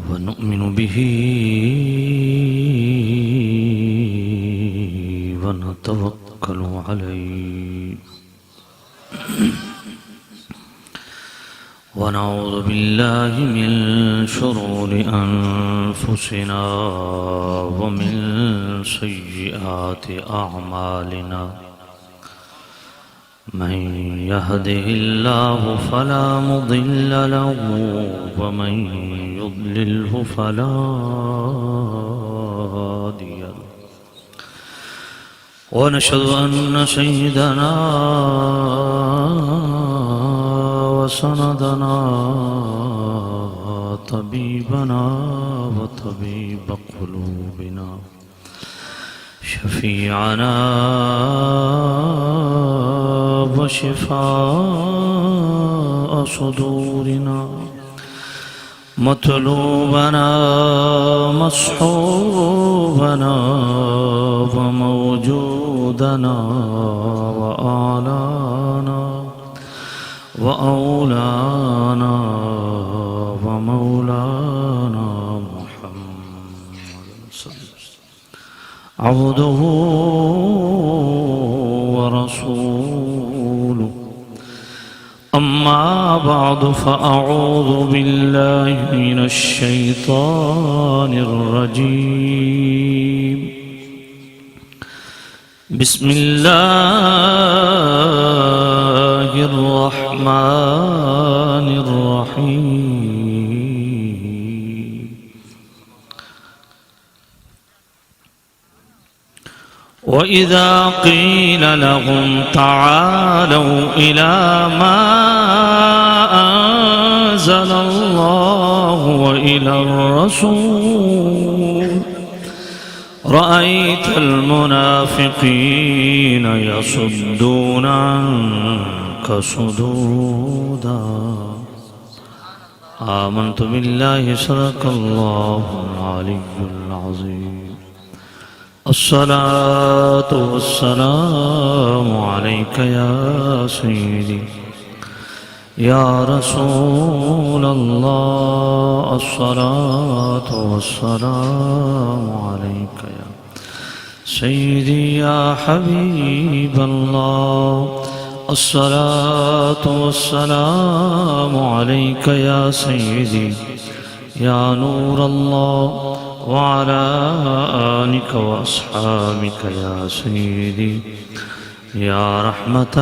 ونؤمن به ونتوكل عليه ونعوذ بالله من شرور أنفسنا ومن سيئات أعمالنا من يهده الله فلا مضل له ومن يضلله فلا هادي له ونشهد أن سيدنا وسندنا طبيبنا وطبيب قلوبنا شفيعنا وشفاء صدورنا مطلوبنا مصحوبنا وموجودنا وآلانا وأولانا ومولانا محمد صلى الله عليه وسلم عبده ورسوله أما بعد فأعوذ بالله من الشيطان الرجيم بسم الله الرحمن الرحيم وإذا قيل لهم تعالوا إلى ما أنزل الله وإلى الرسول رأيت المنافقين يصدون عنك صدودا آمنت بالله صدق الله العلي العظيم الصلاة والسلام عليك يا سيدي يا رسول الله الصلاة والسلام عليك يا سيدي يا حبيب الله الصلاة والسلام عليك يا سيدي يا نور الله وعلى آلك وأصحابك يا سيدي يا رحمة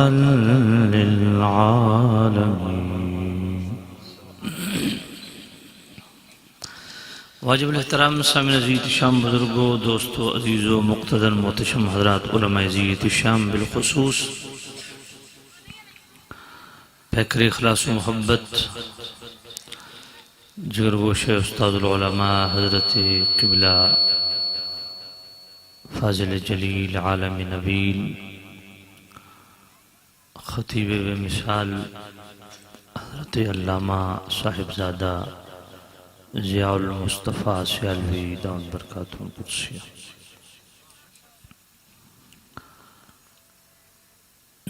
للعالمين واجب الاحترام سامعین عزیز شام بزرگوں دوستو عزیزو مقتدر محتشم حضرات علماء عزیز شام بالخصوص فکر اخلاص و محبت جگر گوش استاد العلماء حضرت قبلہ فاضل جلیل عالم نبیل خطیب بے مثال حضرت علامہ صاحبزادہ ضیاء المصطفیٰ سیالوی دامت برکاتہ قدسیہ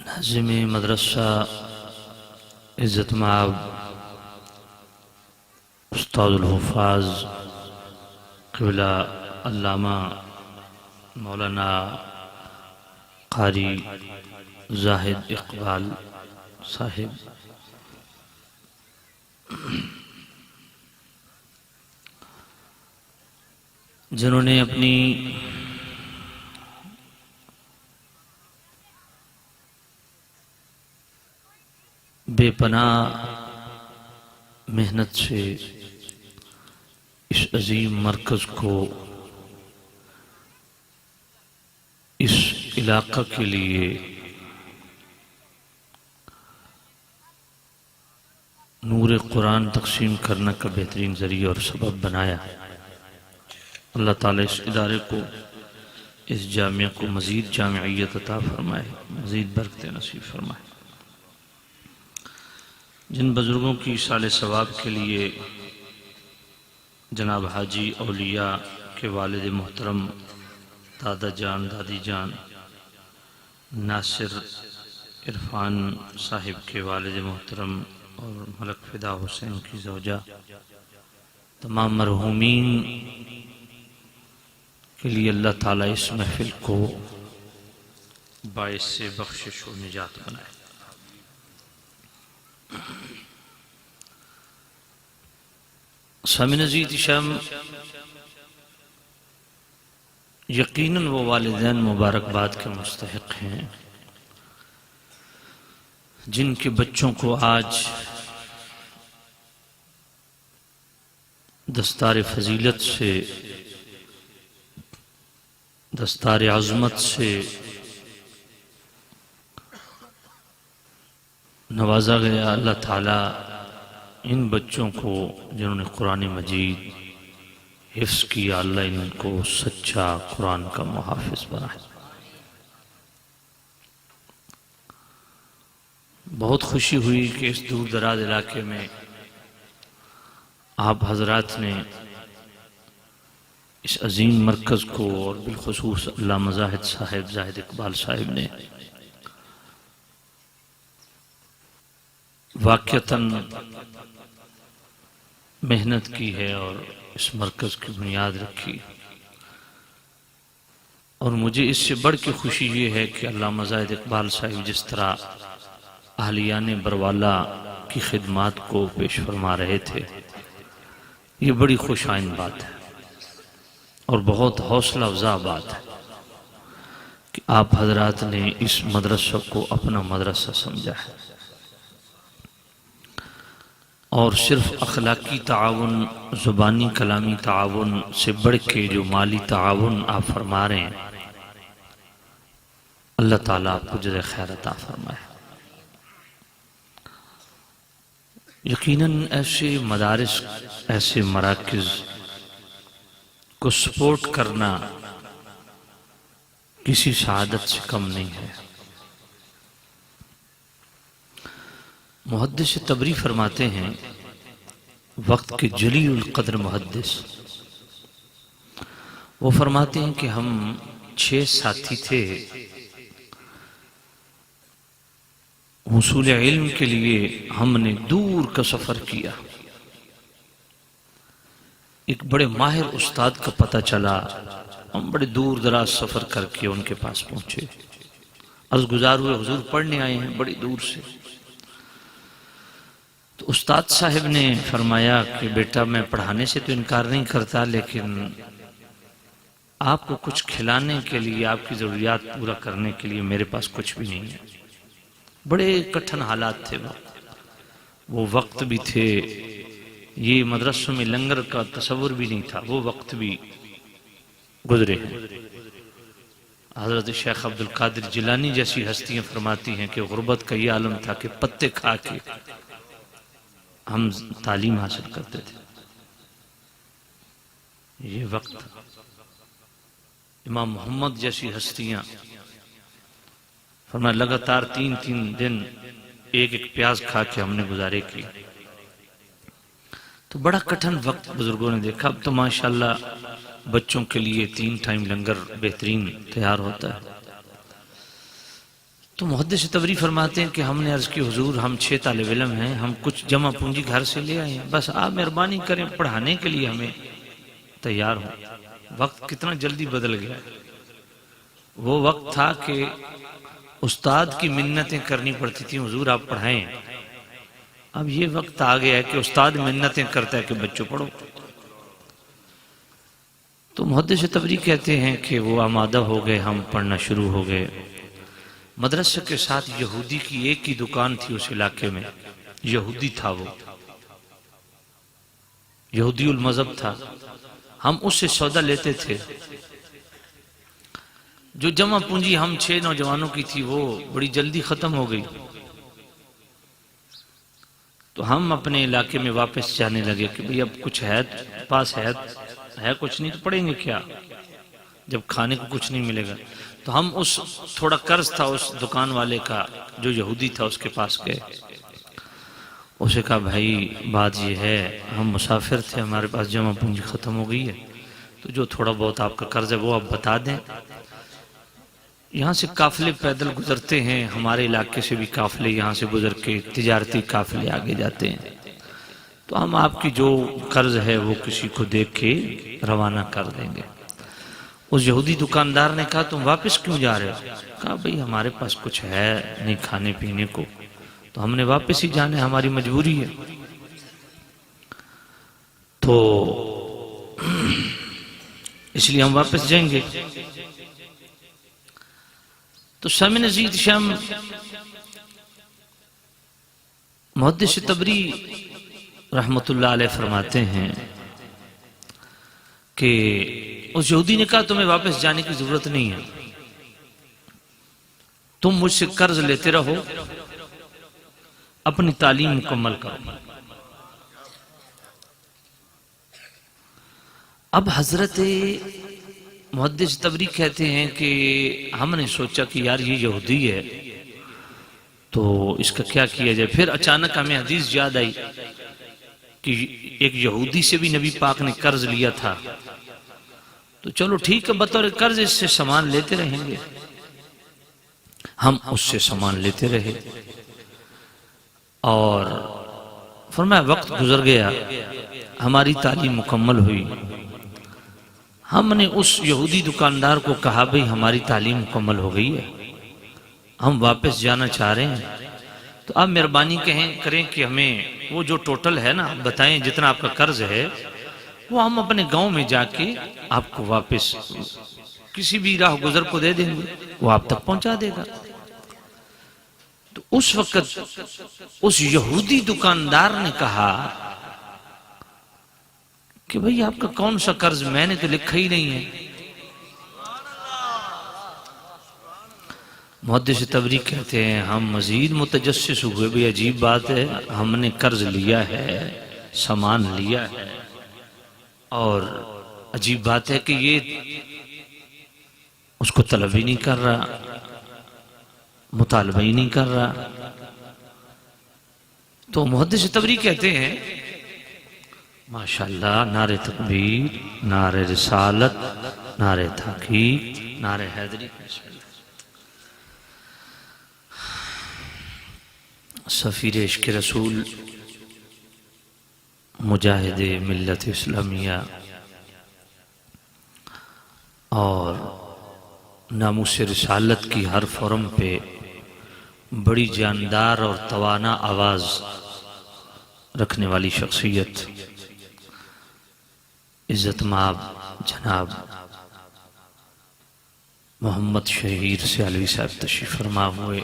ناظم مدرسہ عزت مآب استاد الحفاظ قبلہ علامہ مولانا قاری زاہد اقبال صاحب جنہوں نے اپنی بے پناہ محنت سے اس عظیم مرکز کو اس علاقہ کے لیے نور قرآن تقسیم کرنے کا بہترین ذریعہ اور سبب بنایا. اللہ تعالیٰ اس ادارے کو، اس جامعہ کو مزید جامعیت عطا فرمائے، مزید برکت نصیب فرمائے. جن بزرگوں کی ایصال ثواب کے لیے جناب حاجی اولیاء کے والد محترم دادا جان دادی جان ناصر عرفان صاحب کے والد محترم اور ملک فدا حسین کی زوجہ، تمام مرحومین کے لیے اللہ تعالیٰ اس محفل کو باعث سے بخشش و نجات بنائے۔ سامعین عزیز شام، یقیناً وہ والدین مبارکباد کے مستحق ہیں جن کے بچوں کو آج دستار فضیلت سے، دستار عظمت سے نوازا گیا۔ اللہ تعالیٰ ان بچوں کو جنہوں نے قرآن مجید حفظ کیا، اللہ ان کو سچا قرآن کا محافظ بنائے۔ بہت خوشی ہوئی کہ اس دور دراز علاقے میں آپ حضرات نے اس عظیم مرکز کو، اور بالخصوص علامہ زاہد صاحب، زاہد اقبال صاحب نے واقعتاً محنت کی ہے اور اس مرکز کی بنیاد رکھی، اور مجھے اس سے بڑھ کے خوشی یہ ہے کہ علامہ زاہد اقبال صاحب جس طرح اہلیان بروالا کی خدمات کو پیش فرما رہے تھے، یہ بڑی خوش آئند بات ہے اور بہت حوصلہ افزا بات ہے کہ آپ حضرات نے اس مدرسہ کو اپنا مدرسہ سمجھا ہے، اور صرف اخلاقی تعاون، زبانی کلامی تعاون سے بڑھ کے جو مالی تعاون آپ فرما رہے ہیں، اللہ تعالیٰ آپ کو جزائے خیر عطا فرمائے۔ یقیناً ایسے مدارس، ایسے مراکز کو سپورٹ کرنا کسی سعادت سے کم نہیں ہے۔ محدث تبری فرماتے ہیں، وقت کے جلیل القدر محدث، وہ فرماتے ہیں کہ ہم 6 ساتھی تھے، حصول علم کے لیے ہم نے دور کا سفر کیا۔ ایک بڑے ماہر استاد کا پتہ چلا، ہم بڑے دور دراز سفر کر کے ان کے پاس پہنچے، عرض گزار ہوئے حضور پڑھنے آئے ہیں بڑی دور سے۔ تو استاد صاحب نے فرمایا کہ بیٹا میں پڑھانے سے تو انکار نہیں کرتا، لیکن آپ کو کچھ کھلانے کے لیے، آپ کی ضروریات پورا کرنے کے لیے میرے پاس کچھ بھی نہیں ہے۔ بڑے کٹھن حالات تھے وہ وقت بھی تھے، یہ مدرسوں میں لنگر کا تصور بھی نہیں تھا، وہ وقت بھی گزرے ہیں۔ حضرت شیخ عبد القادر جیلانی جیسی ہستیاں فرماتی ہیں کہ غربت کا یہ عالم تھا کہ پتے کھا کے ہم تعلیم حاصل کرتے تھے، یہ وقت۔ امام محمد جیسی ہستیاں فرمایا لگاتار 3 دن ایک پیاز کھا کے ہم نے گزارے کی۔ تو بڑا کٹھن وقت بزرگوں نے دیکھا۔ اب تو ماشاءاللہ بچوں کے لیے 3 ٹائم لنگر بہترین تیار ہوتا ہے۔ تو محدث تبری فرماتے ہیں کہ ہم نے عرض کی حضور ہم 6 طالب علم ہیں، ہم کچھ جمع پونجی گھر سے لے آئے ہیں، بس آپ مہربانی کریں پڑھانے کے لیے ہمیں تیار ہوں۔ وقت کتنا جلدی بدل گیا۔ وہ وقت تھا کہ استاد کی منتیں کرنی پڑتی تھیں، حضور آپ پڑھائیں۔ اب یہ وقت آ گیا ہے کہ استاد منتیں کرتا ہے کہ بچوں پڑھو۔ تو محدث تبری کہتے ہیں کہ وہ آمادہ ہو گئے، ہم پڑھنا شروع ہو گئے۔ مدرسے کے ساتھ یہودی کی ایک ہی دکان تھی اس علاقے میں، یہودی تھا، وہ یہودی المذہب تھا، ہم اس سے سودا لیتے تھے۔ جو جمع پونجی ہم 6 نوجوانوں کی تھی وہ بڑی جلدی ختم ہو گئی، تو ہم اپنے علاقے میں واپس جانے لگے کہ بھئی اب کچھ ہے پاس ہے کچھ نہیں تو پڑھیں گے کیا جب کھانے کو کچھ نہیں ملے گا۔ تو ہم اس تھوڑا قرض تھا اس دکان والے کا جو یہودی تھا، اس کے پاس گئے، اسے کہا بھائی بات یہ ہے ہم مسافر تھے، ہمارے پاس جمع پونجی ختم ہو گئی ہے، تو جو تھوڑا بہت آپ کا قرض ہے وہ آپ بتا دیں، یہاں سے قافلے پیدل گزرتے ہیں، ہمارے علاقے سے بھی قافلے یہاں سے گزر کے تجارتی قافلے آگے جاتے ہیں، تو ہم آپ کی جو قرض ہے وہ کسی کو دیکھ کے روانہ کر دیں گے۔ اس یہودی دکاندار نے کہا تم واپس کیوں جا رہے ہو؟ کہا بھئی ہمارے پاس کچھ ہے نہیں کھانے پینے کو، تو ہم نے واپس ہی جانے، ہماری مجبوری ہے۔ تو اس لیے ہم واپس جائیں گے۔ تو سامع نزید شام محدث تبری رحمت اللہ علیہ فرماتے ہیں کہ اس یہودی نے کہا تمہیں واپس جانے کی ضرورت نہیں ہے، تم مجھ سے قرض لیتے رہو، اپنی تعلیم مکمل کرو۔ اب حضرت محدث تبری کہتے ہیں کہ ہم نے سوچا کہ یار یہ یہودی ہے تو اس کا کیا کیا جائے۔ پھر اچانک ہمیں حدیث یاد آئی کہ ایک یہودی سے بھی نبی پاک نے قرض لیا تھا، تو چلو ٹھیک ہے بطور قرض اس سے سامان لیتے رہیں گے۔ ہم اس سے سامان لیتے رہے اور فرمایا وقت گزر گیا، ہماری تعلیم مکمل ہوئی۔ ہم نے اس یہودی دکاندار کو کہا بھئی ہماری تعلیم مکمل ہو گئی ہے، ہم واپس جانا چاہ رہے ہیں، تو آپ مہربانی کریں کہ ہمیں وہ جو ٹوٹل ہے نا بتائیں جتنا آپ کا قرض ہے، وہ ہم اپنے گاؤں میں جا کے آپ کو واپس کسی بھی راہ گزر کو دے دیں گے، وہ آپ تک پہنچا دے گا۔ تو اس وقت اس یہودی دکاندار نے کہا کہ بھئی آپ کا کون سا قرض، میں نے تو لکھا ہی نہیں ہے۔ محدث تبری کہتے ہیں ہم مزید متجسس ہوئے، بھی عجیب بات ہے، ہم نے قرض لیا ہے، سامان لیا ہے، اور عجیب بات ہے کہ یہ اس کو طلب ہی نہیں کر رہا، مطالبہ ہی نہیں کر رہا۔ تو محدث تبری کہتے ہیں ماشاءاللہ، نعرہ تکبیر، نعرہ رسالت، نعرہ تحقیق، نعرہ حیدری، سفیر عشق رسول، مجاہد ملت اسلامیہ اور ناموس رسالت کی ہر فورم پہ بڑی جاندار اور توانا آواز رکھنے والی شخصیت، عزت مآب جناب محمد شہیر سیالوی صاحب تشریف فرما ہوئے،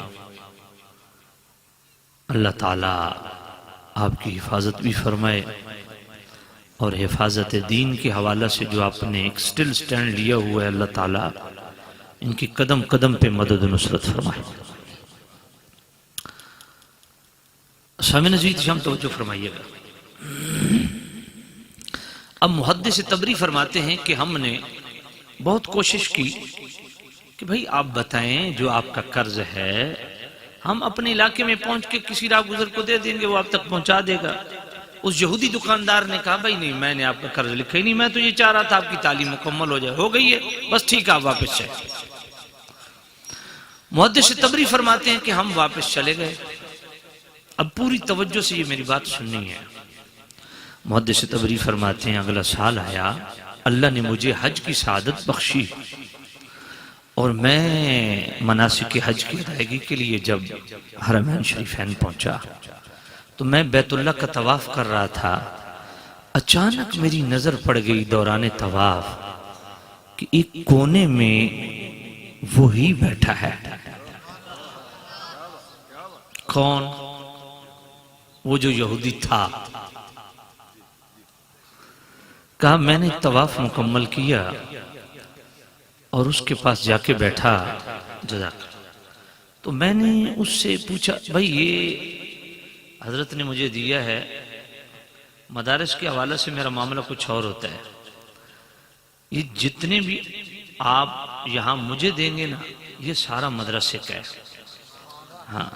اللہ تعالیٰ آپ کی حفاظت بھی فرمائے، اور حفاظت دین کے حوالہ سے جو آپ نے ایک سٹل سٹینڈ لیا ہوا ہے، اللہ تعالیٰ ان کی قدم قدم پہ مدد و نصرت فرمائے۔ سامع نزید شام توجہ فرمائیے گا۔ اب محدث تبری فرماتے ہیں کہ ہم نے بہت کوشش کی کہ بھئی آپ بتائیں جو آپ کا قرض ہے ہم اپنے علاقے میں پہنچ کے کسی راہ گزر کو دے دیں گے، وہ آپ تک پہنچا دے گا۔ اس یہودی دکاندار نے کہا بھئی نہیں، میں نے آپ کا قرض لکھا ہی نہیں، میں تو یہ چاہ رہا تھا آپ کی تعلیم مکمل ہو جائے، ہو گئی ہے، بس ٹھیک ہے آپ واپس چلیں۔ محدث تبری فرماتے ہیں کہ ہم واپس چلے گئے۔ اب پوری توجہ سے یہ میری بات سننی ہے۔ محدث تبری فرماتے ہیں اگلا سال آیا، اللہ نے مجھے حج کی سعادت بخشی، اور میں مناسک حج کی ادائیگی کے لیے جب حرمین شریفین پہنچا تو میں بیت اللہ کا طواف کر رہا تھا، اچانک میری نظر پڑ گئی دوران طواف کہ ایک کونے میں وہی بیٹھا ہے۔ کون؟ وہ جو یہودی تھا۔ کہا میں نے طواف مکمل کیا اور اس کے پاس جا کے بیٹھا، جزاک تو میں نے اس سے پوچھا بھئی یہ حضرت نے مجھے دیا ہے، مدارس کے حوالے سے میرا معاملہ کچھ اور ہوتا ہے، یہ جتنے بھی آپ یہاں مجھے دیں گے نا یہ سارا مدرسے کا ہے، ہاں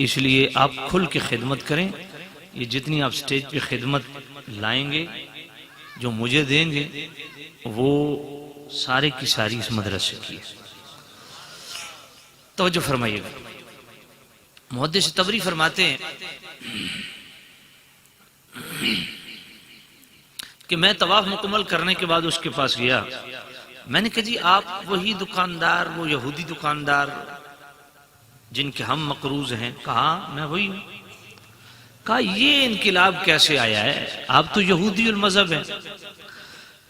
اس لیے آپ کھل کے خدمت کریں، یہ جتنی آپ سٹیج پہ خدمت لائیں گے جو مجھے دیں گے وہ سارے کی ساری اس مدرسے کی ہے۔ توجہ فرمائیے گا، محدث طبری فرماتے ہیں کہ میں طواف مکمل کرنے کے بعد اس کے پاس گیا، میں نے کہا جی آپ وہی دکاندار، وہ یہودی دکاندار جن کے ہم مقروض ہیں؟ کہا میں وہی ہوں۔ کہا یہ انقلاب کیسے آیا ہے؟ آپ تو یہودی المذہب ہیں،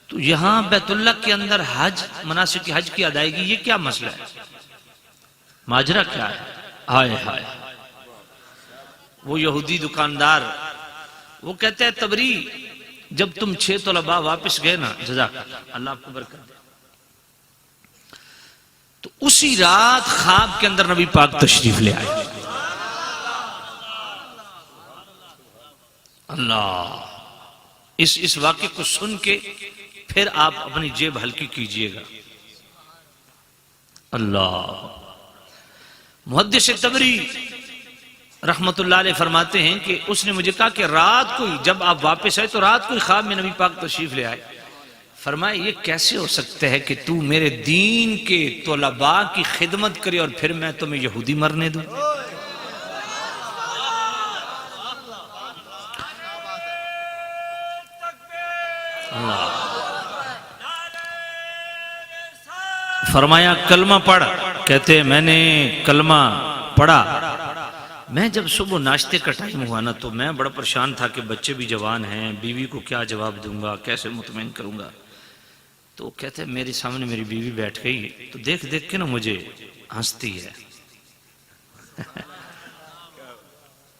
تو یہاں بیت اللہ کے اندر حج، مناسک حج کی ادائیگی، یہ کیا مسئلہ ہے؟ ماجرا کیا ہے؟ ہائے ہائے۔ وہ یہودی دکاندار وہ کہتے ہیں تبری جب تم 6 طلباء واپس گئے نا، جزاک اللہ آپ کو برکت دے، تو اسی رات خواب کے اندر نبی پاک تشریف لے آئے۔ اللہ، اس واقعے کو سن کے پھر آپ اپنی جیب ہلکی کیجئے گا۔ اللہ، محدث طبری رحمت اللہ علیہ فرماتے ہیں کہ اس نے مجھے کہا کہ رات کو ہی جب آپ واپس آئے تو رات کو ہی خواب میں نبی پاک تشریف لے آئے۔ فرمایا یہ کیسے ہو سکتا ہے کہ تو میرے دین کے طلباء کی خدمت کرے اور پھر میں تمہیں یہودی مرنے دوں؟ فرمایا کلمہ پڑھ، کہتے ہیں میں نے کلمہ پڑھا۔ میں جب صبح ناشتے کا ٹائم ہوا نا تو میں بڑا پریشان تھا کہ بچے بھی جوان ہیں، بیوی کو کیا جواب دوں گا، کیسے مطمئن کروں گا۔ تو کہتے ہیں میرے سامنے میری بیوی بیٹھ گئی تو دیکھ دیکھ کے نا مجھے ہنستی ہے۔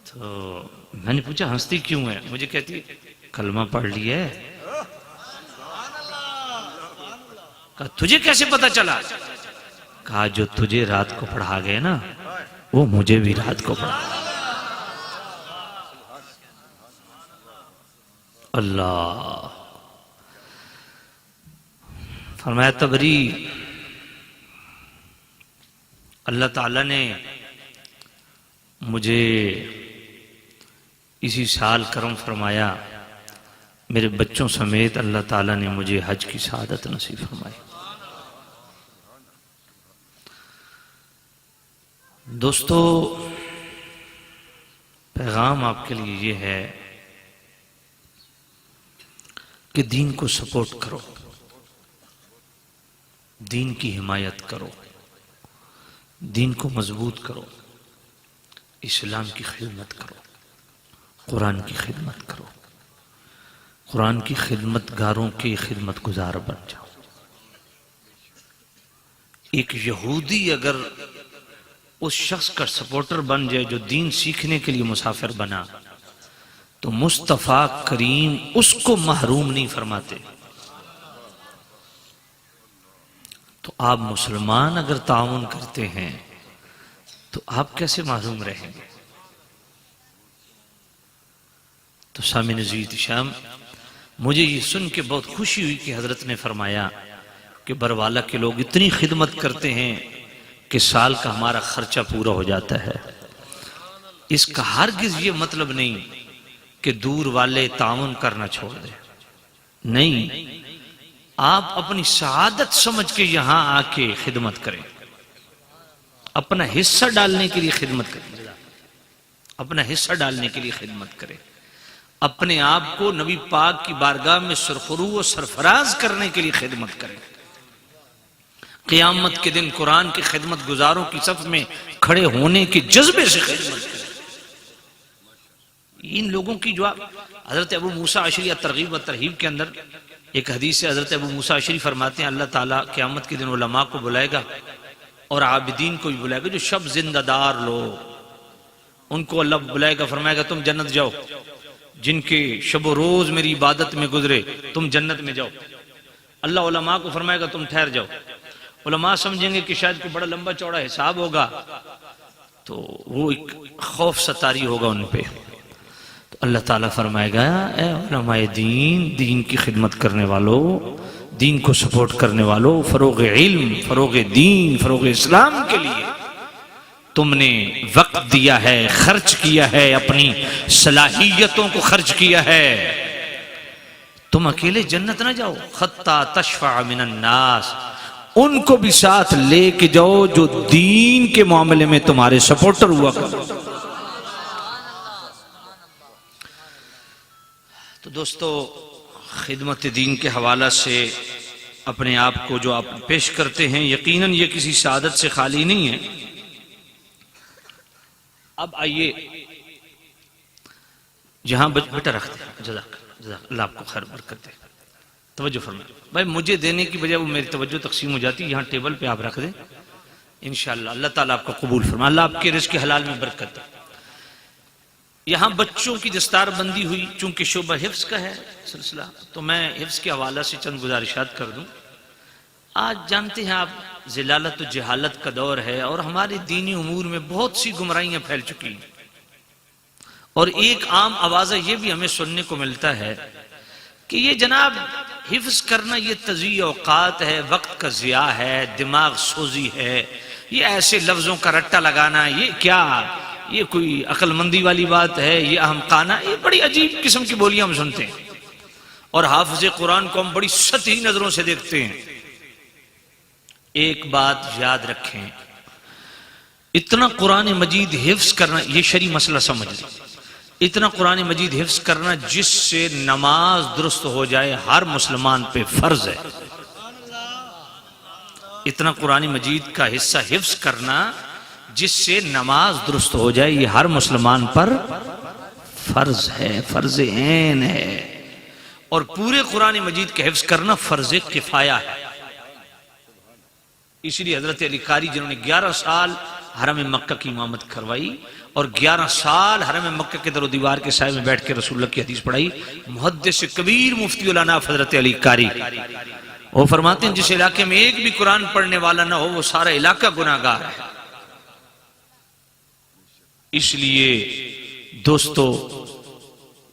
تو میں نے پوچھا ہنستی کیوں ہے؟ مجھے کہتی کلمہ پڑھ لی ہے۔ کہا تجھے کیسے پتا چلا؟ کہا جو تجھے رات کو پڑھا گئے نا وہ مجھے بھی رات کو پڑھا۔ اللہ، فرمایا تبری اللہ تعالیٰ نے مجھے اسی سال کرم فرمایا، میرے بچوں سمیت اللہ تعالیٰ نے مجھے حج کی سعادت نصیب فرمائی۔ دوستو، پیغام آپ کے لیے یہ ہے کہ دین کو سپورٹ کرو، دین کی حمایت کرو، دین کو مضبوط کرو، اسلام کی خدمت کرو، قرآن کی خدمت کرو، قرآن کی خدمت گاروں کی خدمت گزار بن جاؤ۔ ایک یہودی اگر اس شخص کا سپورٹر بن جائے جو دین سیکھنے کے لیے مسافر بنا تو مصطفیٰ کریم اس کو محروم نہیں فرماتے۔ تو آپ مسلمان اگر تعاون کرتے ہیں تو آپ کیسے محروم رہیں گے؟ تو سامعین عزیز شام، مجھے یہ سن کے بہت خوشی ہوئی کہ حضرت نے فرمایا کہ بروالا کے لوگ اتنی خدمت کرتے ہیں کہ سال کا ہمارا خرچہ پورا ہو جاتا ہے۔ اس کا ہرگز یہ مطلب نہیں کہ دور والے تعاون کرنا چھوڑ دیں، نہیں، آپ اپنی سعادت سمجھ کے یہاں آ کے خدمت کریں، اپنا حصہ ڈالنے کے لیے خدمت کریں، اپنا حصہ ڈالنے کے لیے خدمت کریں، اپنے آپ کو نبی پاک کی بارگاہ میں سرخرو و سرفراز کرنے کے لیے خدمت کریں۔ قیامت کے دن قرآن کی خدمت گزاروں کی صف میں کھڑے ہونے کے جذبے سے خدمت کریں۔ ان لوگوں کی جو حضرت ابو موسیٰ اشعری ترغیب و ترہیب کے اندر ایک حدیث سے حضرت ابو موسیٰ اشعری فرماتے ہیں اللہ تعالیٰ قیامت کے دن علماء کو بلائے گا اور عابدین کو بھی بلائے گا، جو شب زندہ دار لوگ، ان کو اللہ بلائے گا، فرمائے گا تم جنت جاؤ، جن کے شب و روز میری عبادت میں گزرے تم جنت میں جاؤ۔ اللہ علماء کو فرمائے گا تم ٹھہر جاؤ۔ علماء سمجھیں گے کہ شاید کوئی بڑا لمبا چوڑا حساب ہوگا تو وہ ایک خوف ستاری ہوگا ان پہ، تو اللہ تعالیٰ فرمائے گا اے علماء دین، دین کی خدمت کرنے والوں، دین کو سپورٹ کرنے والوں، فروغ علم، فروغ دین، فروغ اسلام کے لیے تم نے وقت دیا ہے، خرچ کیا ہے، اپنی صلاحیتوں کو خرچ کیا ہے، تم اکیلے جنت نہ جاؤ، حتی تشفع من الناس، ان کو بھی ساتھ لے کے جاؤ جو دین کے معاملے میں تمہارے سپورٹر ہوا کرو۔ تو دوستو، خدمت دین کے حوالہ سے اپنے آپ کو جو آپ پیش کرتے ہیں، یقیناً یہ کسی سعادت سے خالی نہیں ہے۔ اب آئیے جہاں بیٹا رکھتے ہیں، جزاک اللہ آپ کو خیر برکت دے، توجہ فرمائیں بھائی، مجھے دینے کی بجائے وہ میری توجہ تقسیم ہو جاتی، یہاں ٹیبل پہ آپ رکھ دیں انشاءاللہ، اللہ تعالیٰ آپ کو قبول فرمائے، اللہ آپ کے رزق حلال میں برکت دے۔ یہاں بچوں کی دستار بندی ہوئی، چونکہ شعبہ حفظ کا ہے سلسلہ، تو میں حفظ کے حوالہ سے چند گزارشات کر دوں۔ آج جانتے ہیں آپ، ضلالت و جہالت کا دور ہے، اور ہمارے دینی امور میں بہت سی گمراہیاں پھیل چکی ہیں، اور ایک عام آوازہ یہ بھی ہمیں سننے کو ملتا ہے کہ یہ جناب حفظ کرنا یہ تضییع اوقات ہے، وقت کا ضیاع ہے، دماغ سوزی ہے، یہ ایسے لفظوں کا رٹا لگانا، یہ کیا، یہ کوئی عقل مندی والی بات ہے، یہ احمقانہ، یہ بڑی عجیب قسم کی بولیاں ہم سنتے ہیں، اور حافظ قرآن کو ہم بڑی سطحی نظروں سے دیکھتے ہیں۔ ایک بات یاد رکھیں، اتنا قرآن مجید حفظ کرنا، یہ شرعی مسئلہ سمجھ لیں، اتنا قرآن مجید حفظ کرنا جس سے نماز درست ہو جائے، ہر مسلمان پہ فرض ہے۔ اتنا قرآن مجید کا حصہ حفظ کرنا جس سے نماز درست ہو جائے، یہ ہر مسلمان پر فرض ہے، فرض عین ہے، اور پورے قرآن مجید کا حفظ کرنا فرض کفایہ ہے۔ اس لیے حضرت علی قاری جنہوں نے 11 سال حرم مکہ کی امامت کروائی، اور 11 سال حرم مکہ کے در و دیوار کے سائے میں بیٹھ کے رسول اللہ کی حدیث پڑھائی، محدث کبیر مفتی الاناف حضرت علی قاری، وہ فرماتے ہیں جس علاقے میں ایک بھی قرآن پڑھنے والا نہ ہو، وہ سارا علاقہ گناہگار ہے۔ اس لیے دوستو،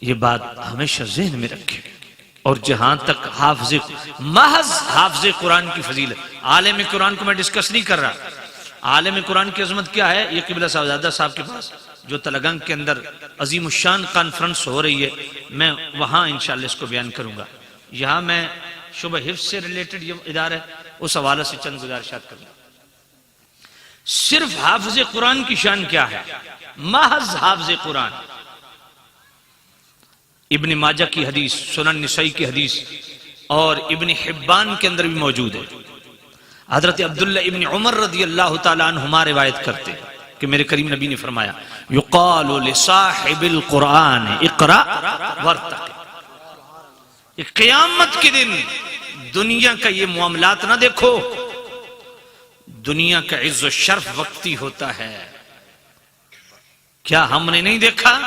یہ بات ہمیشہ ذہن میں رکھیں، اور جہاں تک محض حافظ قرآن کی فضیلت، عالم قرآن کو میں ڈسکس نہیں کر رہا، عالم قرآن کی عظمت کیا ہے، یہ قبلہ صاحبزادہ صاحب کے پاس جو تلگنگ کے اندر عظیم الشان کانفرنس ہو رہی ہے، میں وہاں انشاءاللہ اس کو بیان کروں گا۔ یہاں میں شعبہ حفظ سے ریلیٹڈ یہ ادارہ ہے، اس حوالے سے چند گزارشات کروں گا۔ صرف حافظ قرآن کی شان کیا ہے، محض حافظ قرآن، ابن ماجہ کی حدیث، سنن نسائی کی حدیث، اور ابن حبان کے اندر بھی موجود ہے۔ حضرت عبداللہ ابن عمر رضی اللہ تعالیٰ عنہما روایت کرتے کہ میرے کریم نبی نے فرمایا، یقال لصاحب القرآن اقرأ وارتقب۔ یہ قیامت کے دن دنیا کا یہ معاملات نہ دیکھو، دنیا کا عز و شرف وقتی ہوتا ہے۔ کیا ہم نے نہیں دیکھا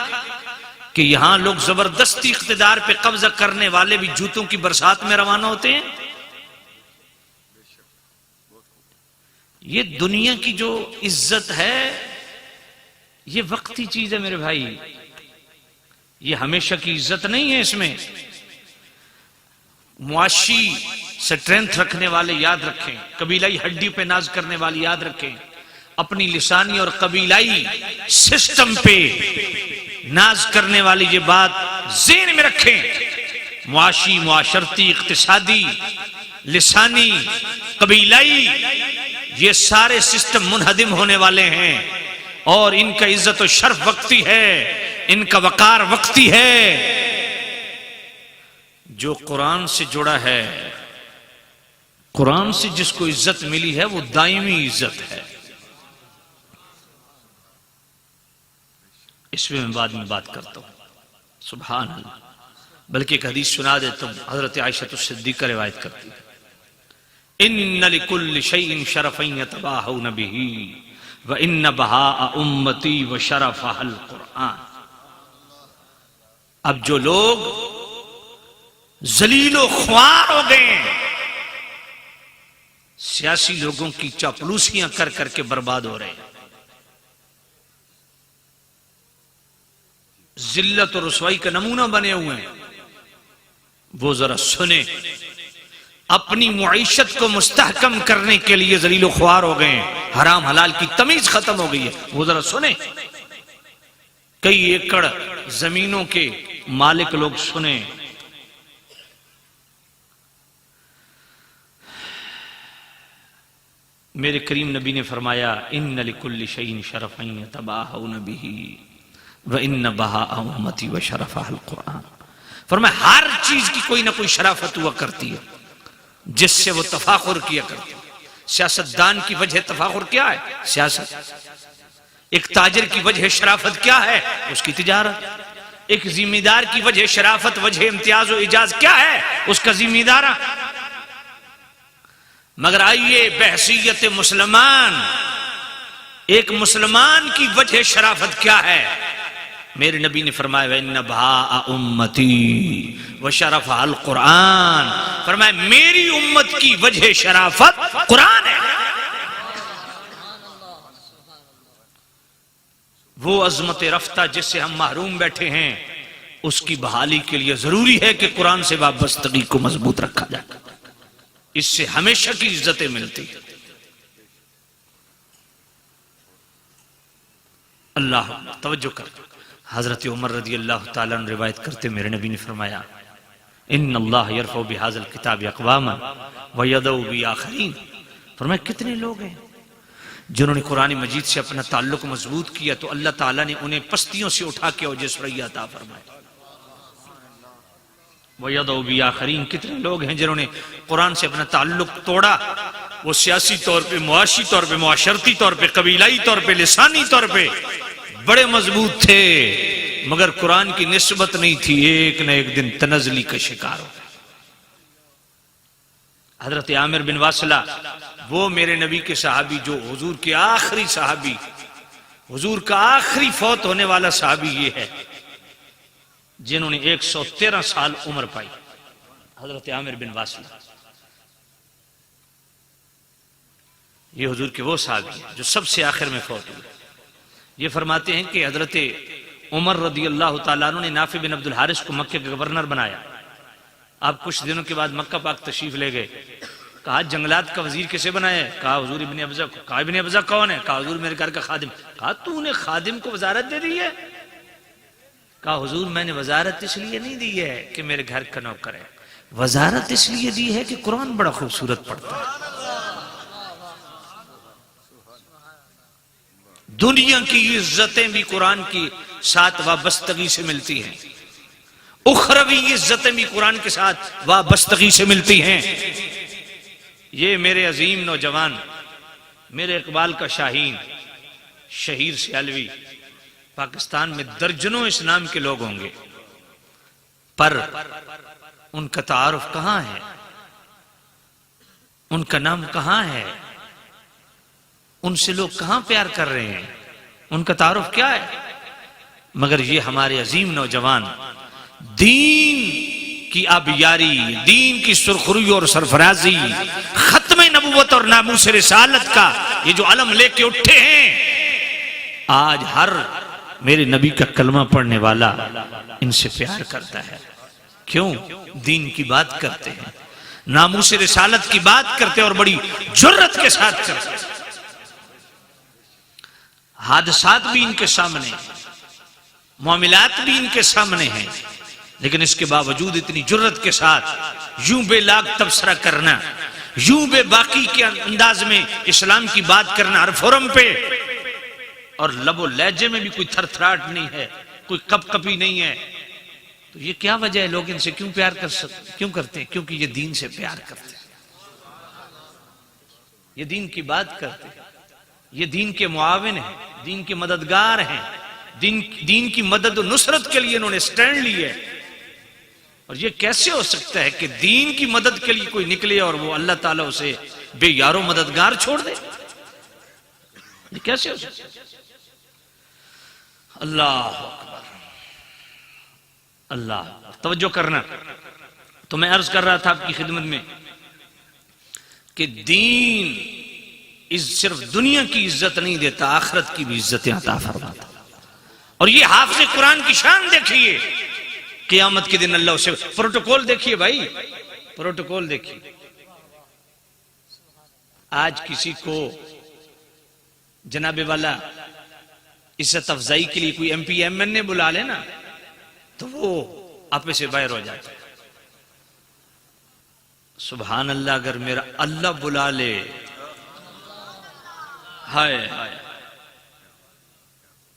کہ یہاں لوگ زبردستی اقتدار پہ قبضہ کرنے والے بھی جوتوں کی برسات میں روانہ ہوتے ہیں؟ یہ دنیا کی جو عزت ہے یہ وقتی چیز ہے میرے بھائی، یہ ہمیشہ کی عزت نہیں ہے۔ اس میں معاشی سٹرینتھ رکھنے والے یاد رکھیں، قبیلائی ہڈی پہ ناز کرنے والے یاد رکھیں، اپنی لسانی اور قبیلائی سسٹم پہ ناز کرنے والی یہ بات ذہن میں رکھیں۔ معاشی، معاشرتی، اقتصادی، لسانی، قبیلائی، یہ سارے سسٹم منہدم ہونے والے ہیں، اور ان کا عزت و شرف وقتی ہے، ان کا وقار وقتی ہے۔ جو قرآن سے جڑا ہے، قرآن سے جس کو عزت ملی ہے، وہ دائمی عزت ہے۔ اس میں بعد میں بات کرتا ہوں، سبحان اللہ۔ بلکہ ایک حدیث سنا دیتا ہوں، حضرت عائشہ الصدیقہ روایت کرتی ہے، ان لکل شیء شرفین یتباہون بہ وان بہاء امتی وشرفها القرآن۔ اب جو لوگ ذلیل و خوار ہو گئے، سیاسی لوگوں کی چاپلوسیاں کر کر کے برباد ہو رہے ہیں، ذلت و رسوائی کا نمونہ بنے ہوئے ہیں، وہ ذرا سنیں، اپنی معیشت کو مستحکم کرنے کے لیے ذلیل و خوار ہو گئے ہیں، حرام حلال کی تمیز ختم ہو گئی ہے، وہ ذرا سنیں۔ کئی ایکڑ زمینوں کے مالک لوگ سنیں، میرے کریم نبی نے فرمایا ان لکل شیء شرفا یتباہون بہ وان بہاء امتی وشرفها القرآن. فرمایا ہر چیز کی کوئی نہ کوئی شرافت ہوا کرتی ہے جس سے وہ تفاخر کیا کرتے ہیں. سیاستدان کی وجہ تفاخر کیا ہے؟ سیاست. ایک تاجر کی وجہ شرافت کیا ہے؟ اس کی تجارت. ایک ذمہ دار کی وجہ شرافت، وجہ امتیاز و اعجاز کیا ہے؟ اس کا ذمہ دارہ. مگر آئیے بحثیت مسلمان، ایک مسلمان کی وجہ شرافت کیا ہے؟ میرے نبی نے فرمایا وَإِنَّ بَهَاءَ أُمَّتِي وَشَرَفَهَا الْقُرْآنِ. فرمایا میری امت کی وجہ شرافت قرآن ہے. وہ عظمت رفتہ جس سے ہم محروم بیٹھے ہیں، اس کی بحالی کے لیے ضروری ہے کہ قرآن سے وابستگی کو مضبوط رکھا جائے. اس سے ہمیشہ کی عزتیں ملتی ہیں. اللہ توجہ کر. حضرت عمر رضی اللہ تعالیٰ عنہ روایت کرتے میرے نبی نے فرمایا ان اللہ یرفع بہذا الکتاب اقواما ویضع بآخرین. فرمایا کتنے لوگ ہیں جنہوں نے قرآن مجید سے اپنا تعلق مضبوط کیا تو اللہ تعالیٰ نے انہیں پستیوں سے اٹھا کے اوج ثریا عطا فرمایا. وَيَضَعُ بِآخَرِينَ. کتنے لوگ ہیں جنہوں نے قرآن سے اپنا تعلق توڑا، وہ سیاسی طور پہ، معاشی طور پہ، معاشرتی طور پہ، قبیلائی طور پہ، لسانی طور پہ بڑے مضبوط تھے مگر قرآن کی نسبت نہیں تھی، ایک نہ ایک دن تنزلی کا شکار ہو. حضرت عامر بن واصلہ وہ میرے نبی کے صحابی جو حضور کے آخری صحابی، حضور کا آخری فوت ہونے والا صحابی یہ ہے جنہوں نے 113 سال عمر پائی. حضرت عامر بن واصلہ یہ حضور کے وہ صحابی جو سب سے آخر میں فوت ہوئے. یہ فرماتے ہیں کہ حضرت عمر رضی اللہ تعالیٰ عنہ نے نافع بن عبد الحارث کو مکہ کے گورنر بنایا. آپ کچھ دنوں کے بعد مکہ پاک تشریف لے گئے. کہا جنگلات کا وزیر کسے بنایا ہے؟ کہا حضور ابن ابزہ کو. کہا ابن ابزہ کون ہے؟ کہا حضور میرے گھر کا خادم. کہا تو نے خادم کو وزارت دے دی ہے؟ کہا حضور میں نے وزارت اس لیے نہیں دی ہے کہ میرے گھر کا نوکر ہے، وزارت اس لیے دی ہے کہ قرآن بڑا خوبصورت پڑھتا ہے. دنیا کی عزتیں بھی قرآن کی ساتھ وابستگی سے ملتی ہیں، اخروی عزتیں بھی قرآن کے ساتھ وابستگی سے ملتی ہیں. یہ میرے عظیم نوجوان، میرے اقبال کا شاہین، شہیر سیالوی، پاکستان میں درجنوں اس نام کے لوگ ہوں گے پر ان کا تعارف کہاں ہے؟ ان کا نام کہاں ہے؟ ان سے لوگ کہاں پیار کر رہے ہیں؟ ان کا تعارف کیا ہے؟ مگر یہ ہمارے عظیم نوجوان دین کی آبیاری، دین کی سرخروئی اور سرفرازی، ختم نبوت اور ناموس رسالت کا یہ جو علم لے کے اٹھے ہیں، آج ہر میرے نبی کا کلمہ پڑھنے والا ان سے پیار کرتا ہے. کیوں؟ دین کی بات کرتے ہیں، ناموس رسالت کی بات کرتے اور بڑی جرت کے ساتھ کرتے ہیں. حادثات بھی ان کے سامنے، معاملات بھی ان کے سامنے ہیں، لیکن اس کے باوجود اتنی جرت کے ساتھ یوں بے لاگ تبصرہ کرنا، یوں بے باقی کے انداز میں اسلام کی بات کرنا ہر فورم پہ، اور لب و لہجے میں بھی کوئی تھر تھراٹ نہیں ہے، کوئی کپ کپی نہیں ہے. تو یہ کیا وجہ ہے؟ لوگ ان سے کیوں پیار کیوں کرتے ہیں؟ کیونکہ یہ دین سے پیار کرتے ہیں، یہ دین کی بات کرتے ہیں، یہ دین کے معاون ہیں، دین کے مددگار ہیں، دین کی مدد و نصرت کے لیے انہوں نے سٹینڈ لی ہے. اور یہ کیسے ہو سکتا ہے کہ دین کی مدد کے لیے کوئی نکلے اور وہ اللہ تعالیٰ اسے بے یارو مددگار چھوڑ دے؟ یہ کیسے ہو سکتا ہے؟ اللہ اکبر، اللہ توجہ کرنا. تو میں عرض کر رہا تھا آپ کی خدمت میں کہ دین صرف دنیا کی عزت نہیں دیتا، آخرت کی بھی عزتیں عطا فرماتا. اور یہ حافظ قرآن کی شان دیکھیے، قیامت کے دن اللہ اسے پروٹوکول دیکھیے بھائی، پروٹوکول دیکھیے. آج کسی کو جناب والا عزت افزائی کے لیے کوئی ایم پی ایم این نے بلا لے نا تو وہ آپے سے باہر ہو جاتا ہے. سبحان اللہ، اگر میرا اللہ بلا لے ہائے ہائے،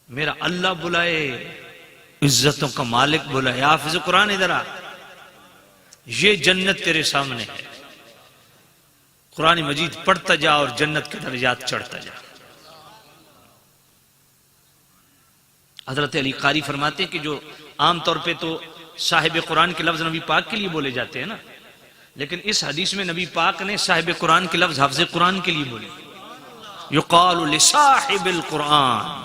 میرا اللہ بلائے، عزتوں کا مالک بلائے، حافظ قرآن ادھر آ، یہ جنت تیرے سامنے ہے، قرآن مجید پڑھتا جا اور جنت کے درجات چڑھتا جا۔ حضرت علی قاری فرماتے ہیں کہ جو عام طور پہ تو صاحب قرآن کے لفظ نبی پاک کے لیے بولے جاتے ہیں نا، لیکن اس حدیث میں نبی پاک نے صاحب قرآن کے لفظ حافظ قرآن کے لیے بولے، یقال لصاحب القرآن،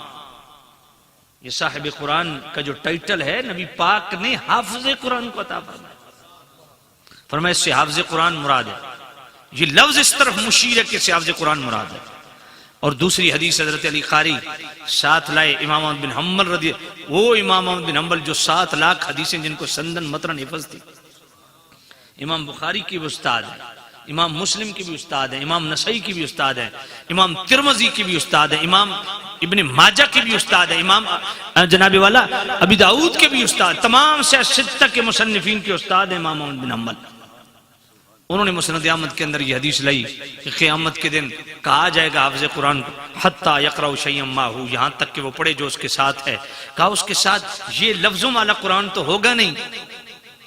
یہ صاحب قرآن کا جو ٹائٹل ہے نبی پاک نے حافظ قرآن کو عطا فرمایا، فرمایا اس سے حافظ قرآن مراد ہے، یہ لفظ اس طرف مشیر ہے کہ اس سے حافظ قرآن مراد ہے۔ اور دوسری حدیث حضرت علی قاری ساتھ لائے امام احمد بن حنبل رضی، وہ امام احمد بن حنبل جو 7 لاکھ حدیثیں جن کو سندن متن حفظ تھی، امام بخاری کی بھی استاد ہے، امام مسلم کی بھی استاد ہے، امام نسائی کی بھی استاد ہے، امام ترمذی کی بھی استاد ہے، امام ابن ماجہ کی بھی استاد ہے، امام جناب والا ابی داؤد کے بھی استاد، تمام ستہ کے مصنفین کے استاد ہیں امام احمد بن حنبل۔ انہوں نے مسند احمد کے اندر یہ حدیث لائی کہ قیامت کے دن کہا جائے گا حافظ قرآن کو حتیٰ یقرأ شیئا معہ، یہاں تک کہ وہ پڑھے جو اس کے ساتھ ہے، کہا اس کے ساتھ یہ لفظوں والا قرآن تو ہوگا نہیں،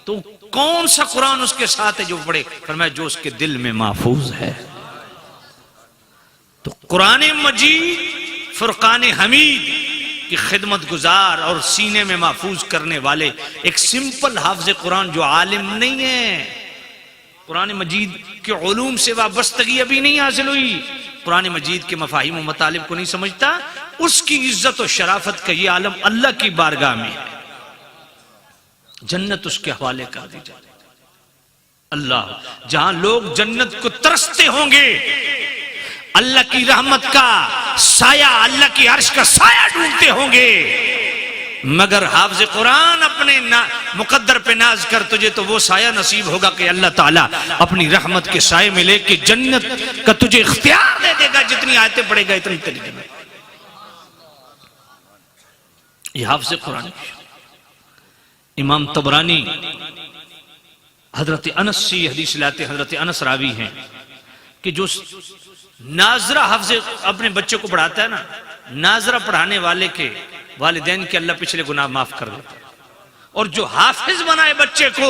تو کون سا قرآن اس کے ساتھ ہے جو پڑھے؟ فرمایا جو اس کے دل میں محفوظ ہے۔ تو قرآن مجید فرقان حمید کی خدمت گزار اور سینے میں محفوظ کرنے والے ایک سمپل حافظ قرآن جو عالم نہیں ہے، قرآن مجید کے علوم سے وابستگی ابھی نہیں حاصل ہوئی، قرآن مجید کے مفاہیم و مطالب کو نہیں سمجھتا، اس کی عزت و شرافت کا یہ عالم اللہ کی بارگاہ میں ہے، جنت اس کے حوالے کر دی جائے۔ اللہ جہاں لوگ جنت کو ترستے ہوں گے، اللہ کی رحمت کا سایہ، اللہ کی عرش کا سایہ ڈھونڈتے ہوں گے، مگر حافظ قرآن اپنے مقدر پہ ناز کر تجھے تو وہ سایہ نصیب ہوگا کہ اللہ تعالیٰ اپنی رحمت کے سائے میں لے کے جنت کا تجھے اختیار دے دے گا، جتنی آیتیں پڑھے گا اتنی تیری جنت۔ یہ حافظ قرآن۔ امام طبرانی حضرت انس سے یہ حدیث لاتے، حضرت انس راوی ہیں کہ جو ناظرہ حافظ اپنے بچے کو پڑھاتا ہے نا، ناظرہ پڑھانے والے کے والدین کے اللہ پچھلے گناہ معاف کر دیتا ہے، اور جو حافظ بنائے بچے کو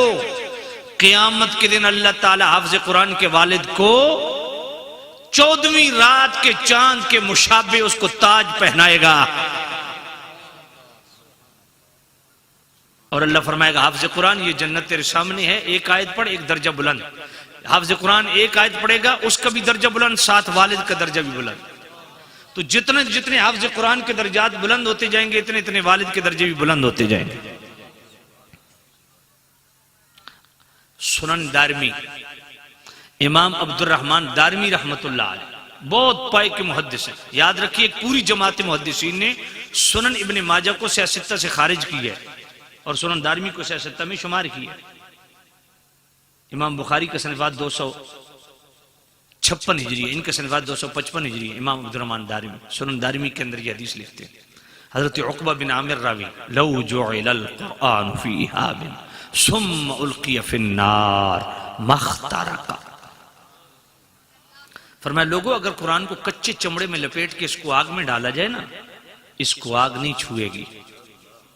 قیامت کے دن اللہ تعالی حافظ قرآن کے والد کو 14ویں رات کے چاند کے مشابہ اس کو تاج پہنائے گا، اور اللہ فرمائے گا حافظ قرآن یہ جنت تیرے سامنے ہے، ایک آیت پڑھ ایک درجہ بلند، حافظ قرآن ایک آیت پڑھے گا اس کا بھی درجہ بلند، ساتھ والد کا درجہ بھی بلند۔ تو جتنے حافظ قرآن کے درجات بلند ہوتے جائیں گے اتنے والد کے درجے بھی بلند ہوتے جائیں گے۔ سنن دارمی، امام عبد الرحمن دارمی رحمت اللہ علیہ بہت پائے کے محدث ہیں، یاد رکھیے پوری جماعت محدثین نے سنن ابن ماجہ کو سیاہ ستہ سے خارج کی ہے اور سنن دارمی کو سیاہ ستہ میں شمار کیا ہے۔ امام بخاری کا صنفات 256 ہجری ہے، ان کا صنفات 255 ہجری ہے۔ امام عبد الرحمن دارمی سنن دارمی کے اندر یہ حدیث لکھتے ہیں، حضرت عقبہ بن عامر راوی، لو جعل القرآن فی حاب ثم القی فی النار مخترق، فرمایا لوگوں اگر قرآن کو کچے چمڑے میں لپیٹ کے اس کو آگ میں ڈالا جائے نا، اس کو آگ نہیں چھوئے گی،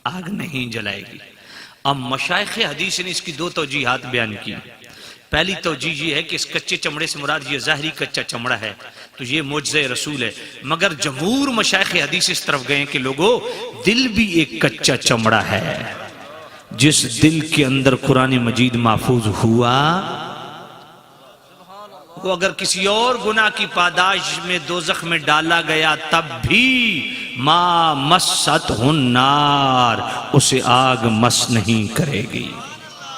آگ نہیں جلائے گی۔ اب مشائخ حدیث نے اس کی 2 توجیحات بیان کی۔ پہلی توجیہ یہ ہے کہ اس کچے چمڑے سے مراد یہ ظاہری کچا چمڑا ہے، تو یہ معجزہ رسول ہے، مگر جمہور مشائخ حدیث اس طرف گئے کہ لوگوں دل بھی ایک کچا چمڑا ہے، جس دل کے اندر قرآن مجید محفوظ ہوا وہ اگر کسی اور گناہ کی پاداش میں دوزخ میں ڈالا گیا تب بھی ما مست النار، اسے آگ مس نہیں کرے گی۔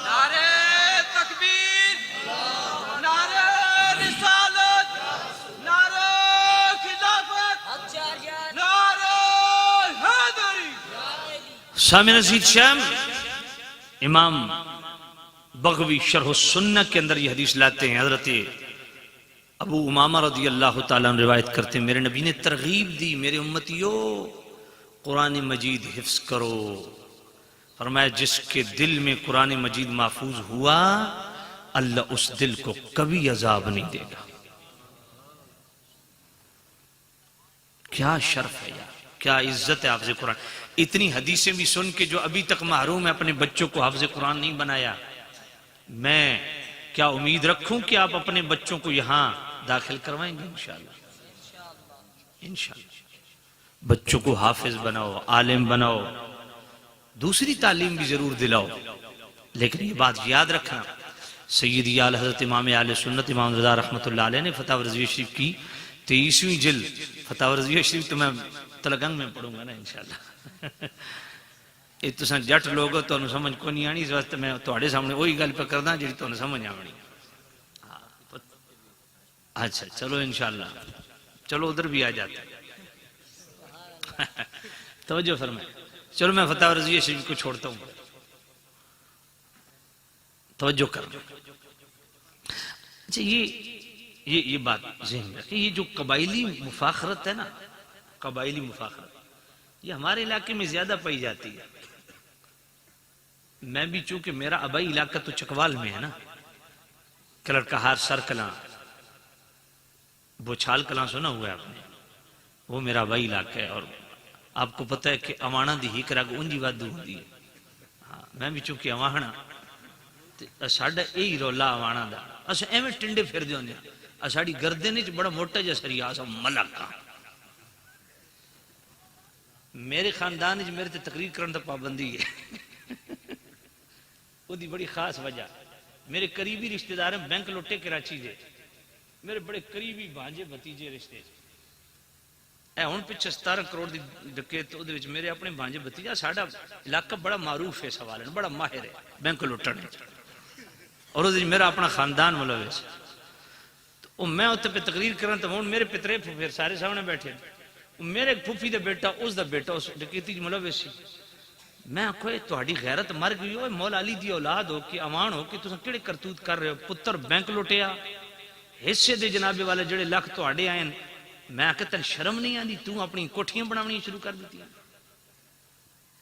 نعرہ تکبیر، نعرہ رسالت، نعرہ خلافت، نعرہ حیدری۔ سامع عزیز شام امام بغوی شرح السنہ کے اندر یہ حدیث لاتے ہیں، حضرت ابو امامہ رضی اللہ تعالیٰ عنہ روایت کرتے ہیں میرے نبی نے ترغیب دی، میرے امتیو قرآن مجید حفظ کرو، فرمایا جس کے دل میں قرآن مجید محفوظ ہوا اللہ اس دل کو کبھی عذاب نہیں دے گا۔ کیا شرف ہے یار، کیا عزت ہے حافظ قرآن. اتنی حدیثیں بھی سن کے جو ابھی تک محروم ہے اپنے بچوں کو حافظ قرآن نہیں بنایا. میں کیا امید رکھوں کہ آپ اپنے بچوں کو یہاں داخل کروائیں گے؟ انشاءاللہ انشاءاللہ. بچوں کو حافظ بناؤ، عالم بناؤ، دوسری تعلیم بھی ضرور دلاؤ، لیکن یہ بات یاد رکھنا. سیدی اعلی حضرت امام اہل سنت امام رضا رحمۃ اللہ علیہ نے فتح رضویہ شریف کی 23ویں جلد، فتح رضویہ شریف تو میں تلگنگ میں پڑھوں گا نا انشاءاللہ. یہ تساں جٹ لوگ ہو، تانوں سمجھ کو نہیں آنی، اس واسطے میں تہاڈے سامنے وہی گل پہ کردا جڑی تانوں سمجھ آونی. اچھا چلو انشاءاللہ، چلو ادھر بھی آ جاتے ہیں. توجہ فرمائیں. چلو میں فتح رضویہ شریف کو چھوڑتا ہوں. توجہ کرنا. اچھا یہ بات ذہن میں رکھیں، یہ جو قبائلی مفاخرت ہے نا، قبائلی مفاخرت یہ ہمارے علاقے میں زیادہ پائی جاتی ہے. میں بھی چونکہ میرا آبائی علاقہ تو چکوال میں ہے نا، کلر کہار، سر کلاں، بوچھال کلاں سنا ہوا ہے آپ نے، وہ میرا آبائی علاقہ ہے. اور آپ کو پتہ ہے کہ امانا دی ہی کرا کو انجی وادو ہوتی ہے. ہاں میں بھی چونکہ امانا ساڈا یہی رولا امانا دا، اسا ایویں ٹنڈے پھر دے ہوندے ہاں. ساڈی گردن وچ بڑا موٹا جہا سریا سا ملک آ. میرے خاندان وچ میرے تے تقریر کرن دا پابندی ہے. وہ دی بڑی خاص وجہ، میرے قریبی رشتہ دار ہیں بینک لوٹے کراچی دے، میرے بڑے قریبی بھانجے بھتیجے رشتے. اے ہن پچھے 17 کروڑ دی ڈکیت اودے وچ میرے اپنے بھانجے بھتیجا. ساڈا علاقہ بڑا معروف ہے سوال ہے، بڑا ماہر ہے بینک لوٹن وچ، اور اودے وچ میرا اپنا خاندان ملوث. تو میں اوتے پہ تقریر کرن تے ہن میرے پترے پھر سارے سامنے بیٹھے، میرے پھوپھی دے بیٹا اس دا بیٹا اس ڈکیتی وچ ملوث سی. میں کوئی تہاڈی غیرت مر گئی ہو، مولا علی دی اولاد ہو کہ امان ہو کہ تساں کیڑے کرتوت کر رہے ہو. پتر بینک لوٹیا، حصے دے جناب والے جڑے لکھ تہاڈے آئے. میں کہ تن شرم نہیں آندی، تو اپنی کوٹھیاں بناونی شروع کر دیتی.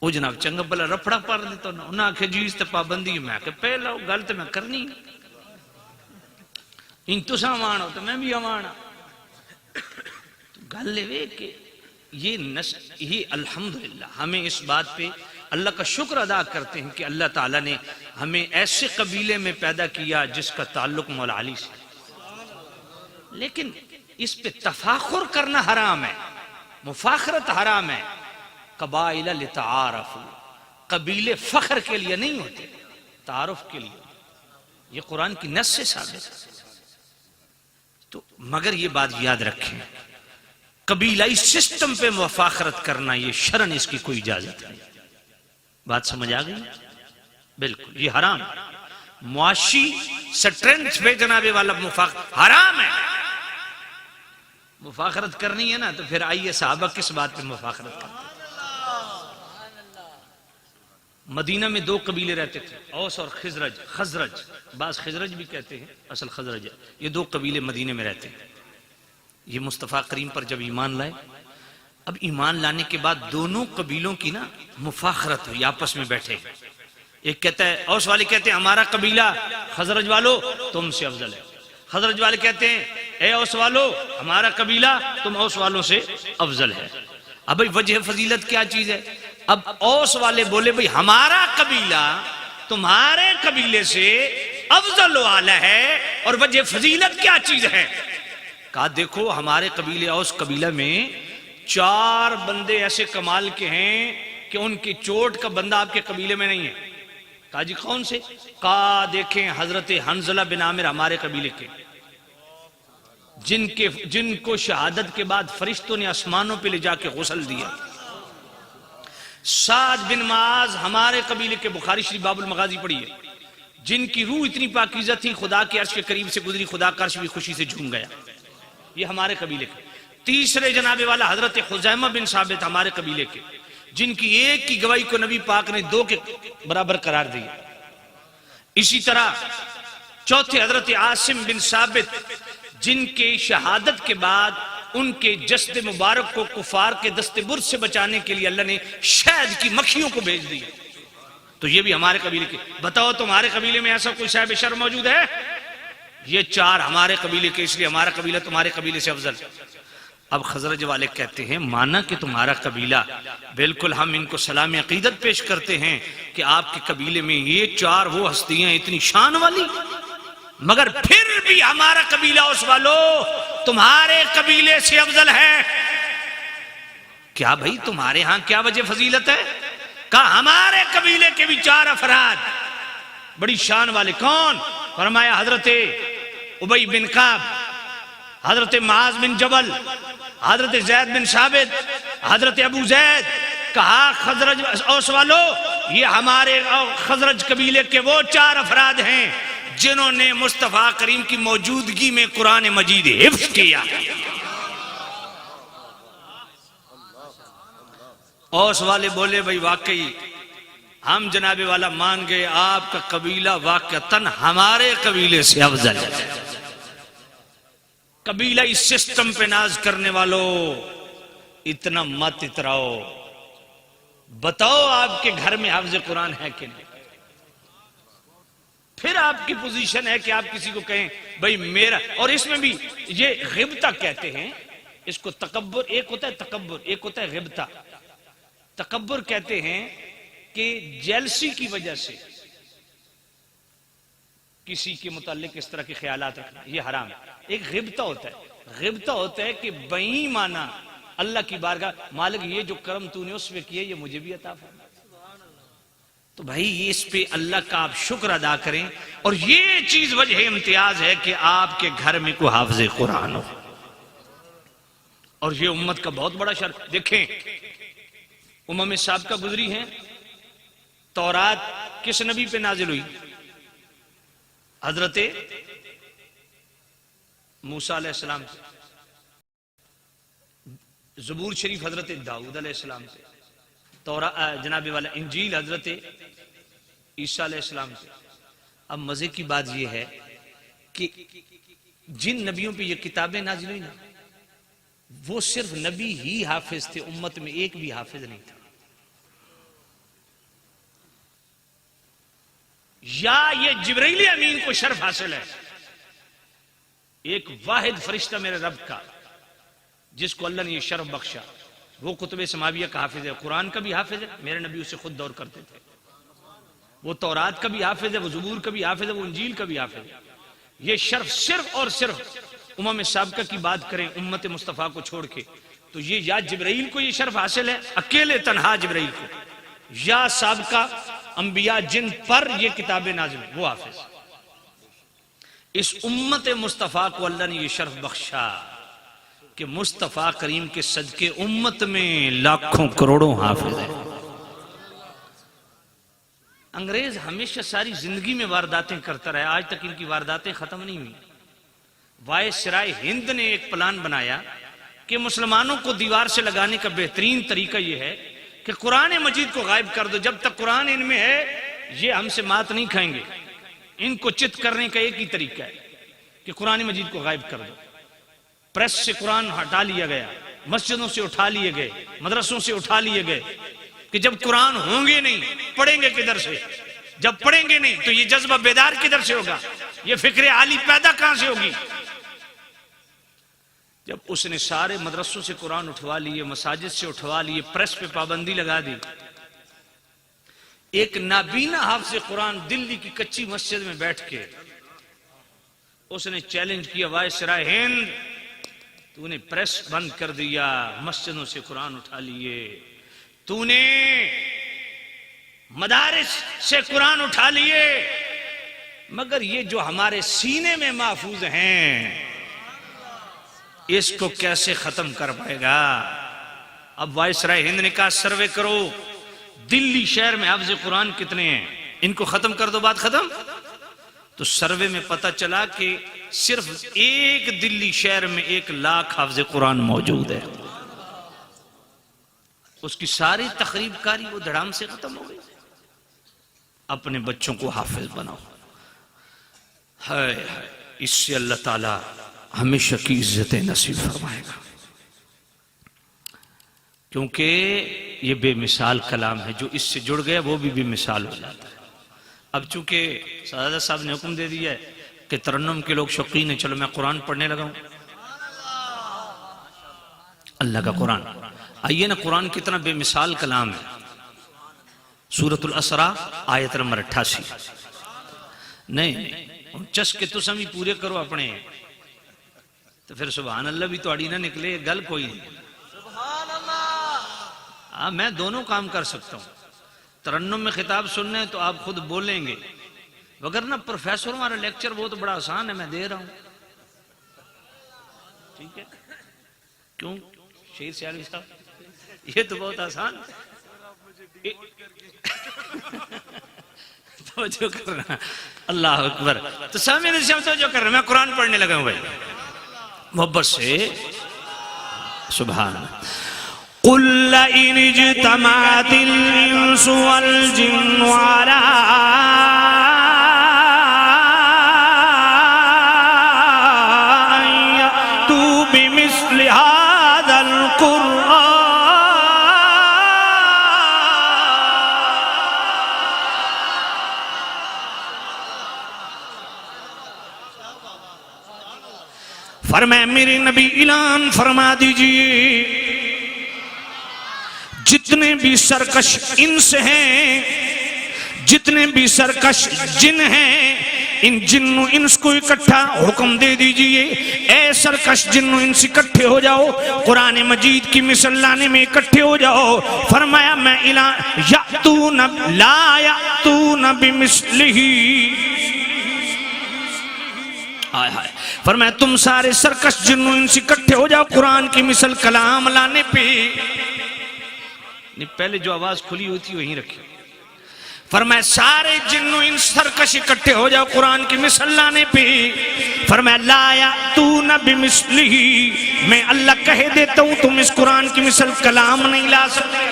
وہ جناب چنگا بلا رپڑا پار دیتا، انہاں آکھے جی اس تے پابندی. میں کہ پہلا گل تے میں کرنی ان تساں امان ہو تو میں بھی امان ہاں. گل یہ کہ یہ الحمدللہ ہمیں اس بات پہ اللہ کا شکر ادا کرتے ہیں کہ اللہ تعالیٰ نے ہمیں ایسے قبیلے میں پیدا کیا جس کا تعلق مولا علی سے. لیکن اس پہ تفاخر کرنا حرام ہے، مفاخرت حرام ہے. قبائل لتعارفوا، قبیلے فخر کے لیے نہیں ہوتے، تعارف کے لیے. یہ قرآن کی نص سے ثابت ہے. تو مگر یہ بات یاد رکھیں، قبیلائی سسٹم پہ مفاخرت کرنا یہ شرعن اس کی کوئی اجازت نہیں. بات سمجھ آ گئی؟ بالکل یہ حرام ہے. معاشی سٹرنتھ پہ جناب والا مفاخرت حرام ہے. مفاخرت کرنی ہے نا تو پھر آئیے صحابہ کس بات پہ مفاخرت کرتے. مدینہ میں 2 قبیلے رہتے تھے، اوس اور خزرج. بعض خزرج بھی کہتے ہیں، اصل خزرج ہے. یہ 2 قبیلے مدینہ میں رہتے ہیں. یہ مصطفیٰ کریم پر جب ایمان لائے، اب ایمان لانے کے بعد دونوں قبیلوں کی نا مفاخرت ہوئی، آپس میں بیٹھے. ایک کہتا ہے، اوس والے کہتے ہیں ہمارا قبیلہ خزرج والو تم سے افضل ہے. خزرج والے کہتے ہیں اے اوس والو ہمارا قبیلہ تم اوس والوں سے افضل ہے. اب بھائی وجہ فضیلت کیا چیز ہے؟ اب اوس والے بولے بھائی ہمارا قبیلہ تمہارے قبیلے سے افضل و اعلی ہے، اور وجہ فضیلت کیا چیز ہے؟ کہا دیکھو ہمارے قبیلے اوس قبیلہ میں 4 بندے ایسے کمال کے ہیں کہ ان کی چوٹ کا بندہ آپ کے قبیلے میں نہیں ہے. کہا جی کون سے؟ کہا دیکھیں حضرت حنظلہ بن عامر ہمارے قبیلے کے، جن کو شہادت کے بعد فرشتوں نے آسمانوں پہ لے جا کے غسل دیا. سعد بن معاذ ہمارے قبیلے کے، بخاری شریف باب المغازی پڑھی ہے، جن کی روح اتنی پاکیزہ تھی خدا کے عرش کے قریب سے گزری، خدا کا عرش بھی خوشی سے جھوم گیا. یہ ہمارے قبیلے کے. تیسرے جناب والا حضرت خزیمہ بن ثابت ہمارے قبیلے کے، جن کی ایک کی گواہی کو نبی پاک نے 2 کے برابر قرار دیا. اسی طرح چوتھے حضرت عاصم بن ثابت، جن کے شہادت کے بعد ان کے جسد مبارک کو کفار کے دست برد سے بچانے کے لیے اللہ نے شہد کی مکھیوں کو بھیج دیا. تو یہ بھی ہمارے قبیلے کے. بتاؤ تمہارے قبیلے میں ایسا کوئی صاحب شرم موجود ہے؟ یہ 4 ہمارے قبیلے کے، اس لیے ہمارا قبیلہ تمہارے قبیلے سے افضل. اب خزرج والے کہتے ہیں مانا کہ تمہارا قبیلہ، بالکل ہم ان کو سلام عقیدت پیش کرتے ہیں کہ آپ کے قبیلے میں یہ 4 وہ ہستیاں اتنی شان والی، مگر پھر بھی ہمارا قبیلہ اوس والو تمہارے قبیلے سے افضل ہے۔ کیا بھائی تمہارے ہاں کیا وجہ فضیلت ہے؟ کہا ہمارے قبیلے کے بھی 4 افراد بڑی شان والے۔ کون؟ فرمایا حضرت ابی بن کعب، حضرت معاذ بن جبل، حضرت زید بن ثابت، حضرت ابو زید۔ کہا خزرج اوس والو یہ ہمارے خزرج قبیلے کے وہ 4 افراد ہیں جنہوں نے مصطفیٰ کریم کی موجودگی میں قرآن مجید حفظ کیا۔ اوس والے بولے بھئی واقعی ہم جناب والا مان گئے، آپ کا قبیلہ واقعتاً ہمارے قبیلے سے افضل ہے۔ قبیلہ اس سسٹم پہ ناز کرنے والو اتنا مت اتراؤ، بتاؤ آپ کے گھر میں حافظ قرآن ہے کہ نہیں؟ پھر آپ کی پوزیشن ہے کہ آپ کسی کو کہیں بھئی میرا، اور اس میں بھی یہ غبطہ کہتے ہیں اس کو، تکبر ایک ہوتا ہے، تکبر ایک ہوتا ہے غبطہ۔ تکبر کہتے ہیں کہ جیلسی کی وجہ سے کسی کے متعلق اس طرح کے خیالات رکھنا، یہ حرام ہے۔ ایک غبطہ ہوتا ہے، غبطہ ہوتا ہے کہ بئی مانا اللہ کی بارگاہ، مالک یہ جو کرم تو نے اس پہ کیا یہ مجھے بھی عطا فرما۔ تو بھائی یہ اس پہ اللہ کا آپ شکر ادا کریں، اور یہ چیز وجہ امتیاز ہے کہ آپ کے گھر میں کوئی حافظ قرآن ہو، اور یہ امت کا بہت بڑا شرف۔ دیکھیں امم سابقہ گزری ہیں، تورات کس نبی پہ نازل ہوئی؟ حضرت موسیٰ علیہ السلام سے۔ زبور شریف حضرت داؤد علیہ السلام سے۔ جناب والا انجیل حضرت عیسیٰ علیہ السلام سے۔ اب مزے کی بات یہ ہے کہ جن نبیوں پہ یہ کتابیں نازل ہوئی نا، وہ صرف نبی ہی حافظ تھے، امت میں ایک بھی حافظ نہیں تھا۔ یا یہ جبرائیل امین کو شرف حاصل ہے، ایک واحد فرشتہ میرے رب کا جس کو اللہ نے یہ شرف بخشا، وہ کتب سماویہ کا حافظ ہے، قرآن کا بھی حافظ ہے، میرے نبی اسے خود دور کرتے تھے۔ وہ تورات کا بھی حافظ ہے، وہ زبور کا بھی حافظ ہے، وہ انجیل کا بھی حافظ ہے۔ یہ شرف صرف اور صرف امم سابقہ کی بات کریں امت مصطفیٰ کو چھوڑ کے، تو یہ یا جبرائیل کو یہ شرف حاصل ہے، اکیلے تنہا جبرائیل کو، یا سابقہ انبیاء جن پر یہ کتابیں نازل ہیں وہ حافظ۔ اس امت مصطفیٰ کو اللہ نے یہ شرف بخشا کہ مصطفیٰ کریم کے صدقے امت میں لاکھوں کروڑوں حافظ ہیں۔ انگریز ہمیشہ ساری زندگی میں وارداتیں کرتا رہا، آج تک ان کی وارداتیں ختم نہیں ہوئی۔ وائسرائے ہند نے ایک پلان بنایا کہ مسلمانوں کو دیوار سے لگانے کا بہترین طریقہ یہ ہے کہ قرآن مجید کو غائب کر دو، جب تک قرآن ان میں ہے یہ ہم سے مات نہیں کھائیں گے۔ ان کو چت کرنے کا ایک ہی طریقہ ہے کہ قرآن مجید کو غائب کر دو۔ پریس سے قرآن ہٹا لیا گیا، مسجدوں سے اٹھا لیے گئے، مدرسوں سے اٹھا لیے گئے، کہ جب قرآن ہوں گے نہیں پڑھیں گے کدھر سے؟ جب پڑھیں گے نہیں تو یہ جذبہ بیدار کدھر سے ہوگا؟ یہ فکر عالی پیدا کہاں سے ہوگی؟ جب اس نے سارے مدرسوں سے قرآن اٹھوا لیے، مساجد سے اٹھوا لیے، پریس پہ پابندی لگا دی، ایک نابینا حافظ قرآن دلی کی کچی مسجد میں بیٹھ کے اس نے چیلنج کیا، وائسرائے ہند تو نے پریس بند کر دیا، مسجدوں سے قرآن اٹھا لیے، تو نے مدارس سے قرآن اٹھا لیے، مگر یہ جو ہمارے سینے میں محفوظ ہیں اس کو کیسے ختم کر پائے گا؟ اب وائسرائے ہند نے کہا سروے کرو دلی شہر میں حافظ قرآن کتنے ہیں، ان کو ختم کر دو، بات ختم۔ تو سروے میں پتہ چلا کہ صرف ایک دلی شہر میں 1,00,000 حافظ قرآن موجود ہے۔ اس کی ساری تقریب کاری وہ دھڑام سے ختم ہو گئی۔ اپنے بچوں کو حافظ بناؤ، ہائے ہائے، اس سے اللہ تعالی ہمیشہ کی عزتیں نصیب فرمائے گا، کیونکہ یہ بے مثال کلام ہے، جو اس سے جڑ گیا وہ بھی بے مثال ہو جاتا ہے۔ اب چونکہ سعادت صاحب نے حکم دے دیا ہے کہ ترنم کے لوگ شوقین ہیں، چلو میں قرآن پڑھنے لگا ہوں۔ اللہ کا قرآن. آئیے نا قرآن کتنا بے مثال کلام ہے. سورۃ الاسراء آیت نمبر 88. نہیں چس کے تسم ہی پورے کرو اپنے تو پھر سبحان اللہ بھی تو اڑی نہ نکلے گل کوئی نہیں. سبحان اللہ. میں دونوں کام کر سکتا ہوں. ترنم میں خطاب سننا ہے تو آپ خود بولیں گے، وگرنہ پروفیسر ہمارا لیکچر وہ تو بڑا آسان ہے، میں دے رہا ہوں. ٹھیک ہے کیوں شیر سیالوی صاحب یہ تو بہت آسان توجہ کرنا. اللہ اکبر. تو سامنے سے توجہ کر رہے ہیں. میں قرآن پڑھنے لگا ہوں بھائی محبت سے. سبحان قل لئن اجتمعت الانس والجن على ان يأتوا بمثل هذا القرآن فرمایا میرے نبی اعلان فرما دیجئے جتنے بھی سرکش انس ہیں، جتنے بھی سرکش جن ہیں، ان جن و انس کو اکٹھا حکم دے دیجئے اے سرکش جن و انس اکٹھے ہو جاؤ، قرآن مجید کی مثل لانے میں اکٹھے ہو جاؤ. فرمایا میں یأتون لا یأتون بمثلہ. فرمایا تم سارے سرکش جن و انس اکٹھے ہو جاؤ قرآن کی مثل کلام لانے پہ. پہلے جو آواز کھلی ہوئی تھی وہیں رکھی. فرمایا سارے جن و انس سرکش اکٹھے ہو جاؤ قرآن کی مثل لانے پہ. فرمایا لا یأتون بمثلہ، میں اللہ کہہ دیتا ہوں تم اس قرآن کی مثل کلام نہیں لا سکتے.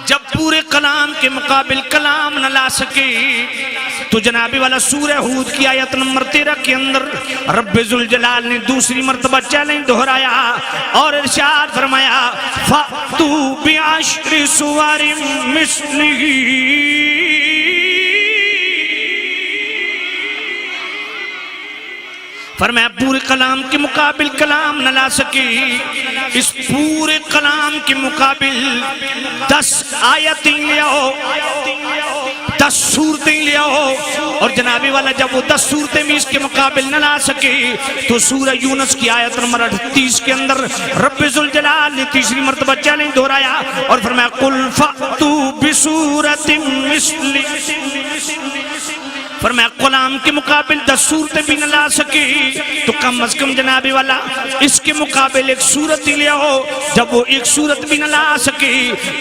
جب پورے کلام کے مقابل کلام نہ لا سکے تو جنابی والا سورہ ہود کی آیت نمبر 13 کے اندر رب ذوالجلال نے دوسری مرتبہ چیلنج دہرایا اور ارشاد فرمایا فَأْتُوا بِعَشْرِ سُوَرٍ مِثْلِهِ. فرمایا پورے کلام کے مقابل کلام نہ لا سکے، اس پورے کلام کے مقابل 10 آیتیں لے آؤ، 10 سورتیں لے آؤ. اور جنابی والا جب وہ 10 سورتیں بھی اس کے مقابل نہ لا سکے تو سورہ یونس کی آیت نمبر 38 کے اندر رب ذوالجلال نے تیسری مرتبہ چیلنج دہرایا اور فرمایا قُلْ فَأْتُوا بِسُورَةٍ مِثْلِهِ. فرمایا کلام کے مقابل 10 سورتیں بھی نہ لا سکے تو کم از کم جنابی والا اس کے مقابل 1 سورت ہی لے آؤ. جب وہ 1 سورت بھی نہ لا سکے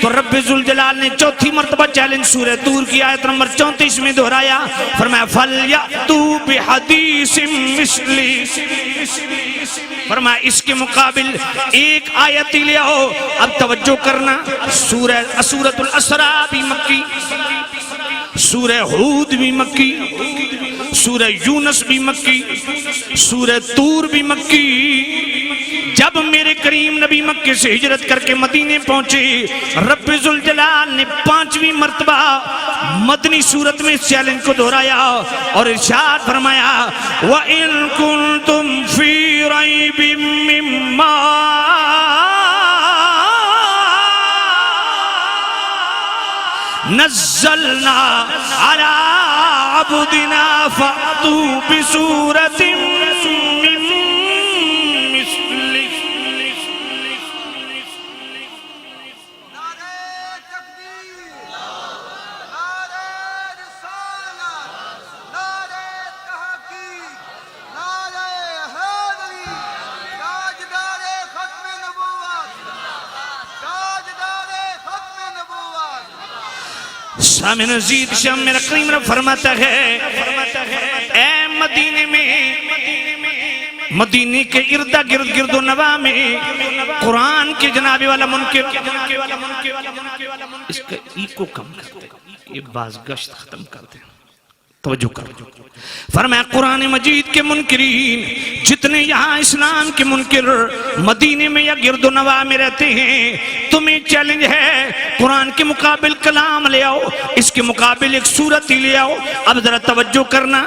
تو رب ذوالجلال نے چوتھی مرتبہ چیلنج سورہ طور کی آیت نمبر 34 میں دہرایا. فرمایا فَلْيَأْتُوا بِحَدِيثٍ مِثْلِهِ. فرمایا اس کے مقابل 1 آیت ہی لے آؤ. اب توجہ کرنا، سورۃ الاسراء بھی مکی، سورہ ہود بھی مکی، سورہ یونس بھی مکی، سورہ طور بھی مکی. جب میرے کریم نبی مکے سے ہجرت کر کے مدینے پہنچے رب ذوالجلال نے 5ویں مرتبہ مدنی صورت میں اس چیلنج کو دہرایا اور ارشاد فرمایا وَإِن كُنتُمْ فِي رَيْبٍ مِّمَّا نزلنا على عبدنا فأتوا بسورة من مثله. نعرہ تکبیر، نعرہ رسالت، نعرہ تحقیق، نعرہ حیدری، تاجدار ختم نبوت، تاجدار ختم نبوت. سامن عزیز شام میرا کریم رب فرماتا ہے اے مدینے میں، مدینے کے اردا گرد گرد و نواح میں قرآن کے جنابی والا منکر اس کا ای کو کم کرتے، یہ باز گشت ختم کرتے. توجہ کر. فرمایا قرآن مجید کے منکرین جتنے یہاں اسلام کے منکر مدینے میں یا گرد و نواح میں رہتے ہیں، تمہیں چیلنج ہے قرآن کے مقابل کلام لے آؤ، اس کے مقابل ایک سورت ہی لے آؤ. اب ذرا توجہ کرنا،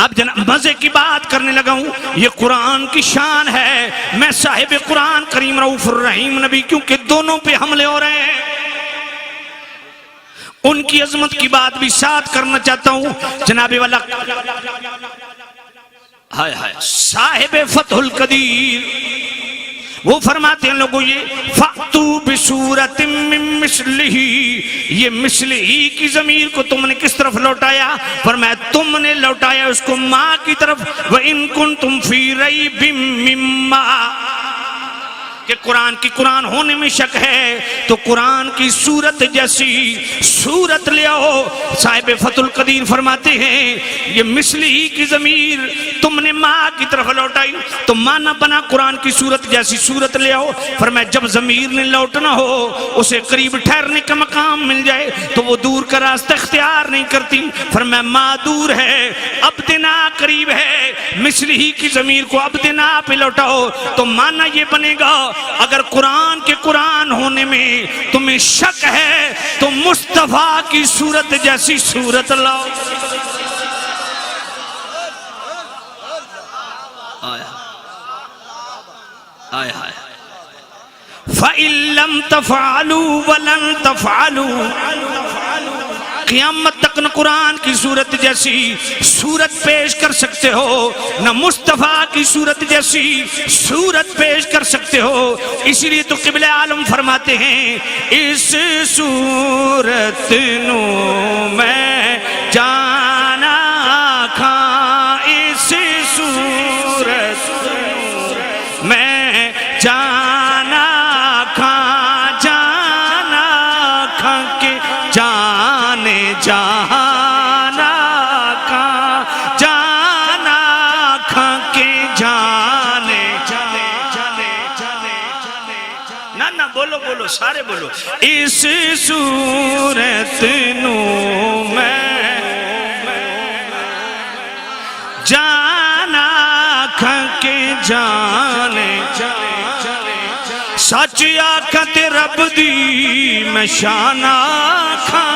اب جناب مزے کی بات کرنے لگا ہوں. یہ قرآن کی شان ہے. میں صاحب قرآن کریم رؤوف الرحیم نبی کیونکہ دونوں پہ حملے ہو رہے ہیں، ان کی عظمت کی بات بھی ساتھ کرنا چاہتا ہوں. جناب والا ہائے ہائے صاحب فتح القدیر وہ فرماتے ہیں لوگوں یہ فَأْتُوا بِسُورَةٍ مِّن مِّثْلِهِ، یہ مثلہی کی ضمیر کو تم نے کس طرف لوٹایا؟ فرمایا تم نے لوٹایا اس کو ماں کی طرف. وَإِن كُنتُمْ فِي رَيْبٍ مِّمَّا، کہ قرآن کی قرآن ہونے میں شک ہے تو قرآن کی سورت جیسی سورت لے آؤ. صاحب فتح القدیر فرماتے ہیں یہ مثلی کی ضمیر تم نے ماں کی طرف لوٹائی تو مانا بنا قرآن کی سورت جیسی سورت لے آؤ. فرمایا جب ضمیر نے لوٹنا ہو اسے قریب ٹھہرنے کا مقام مل جائے تو وہ دور کا راستہ اختیار نہیں کرتی. فرمایا ماں دور ہے، عبدنا قریب ہے. مثلی کی ضمیر کو عبدنا پہ لوٹاؤ تو مانا یہ بنے گا اگر قرآن کے قرآن ہونے میں تمہیں شک ہے تو مصطفیٰ کی صورت جیسی صورت لاؤ. آیا آیا فَإِن لَّمْ تَفْعَلُوا وَلَن تَفْعَلُوا، قیامت تک نہ قرآن کی صورت جیسی صورت پیش کر سکتے ہو نہ مصطفیٰ کی صورت جیسی صورت پیش کر سکتے ہو. اسی لیے تو قبلہ عالم فرماتے ہیں اس صورت نو میں جانا کھاں، اس صورت میں جانا کھاں، جانا کھاں کے جانے جانا کھاں، جانا کھاں کے جانے نہ بولو بولو سارے بولو. اس صورت نو میں جانا کھاں کے جانے سچ آکھت رب دی میں شان آکھاں،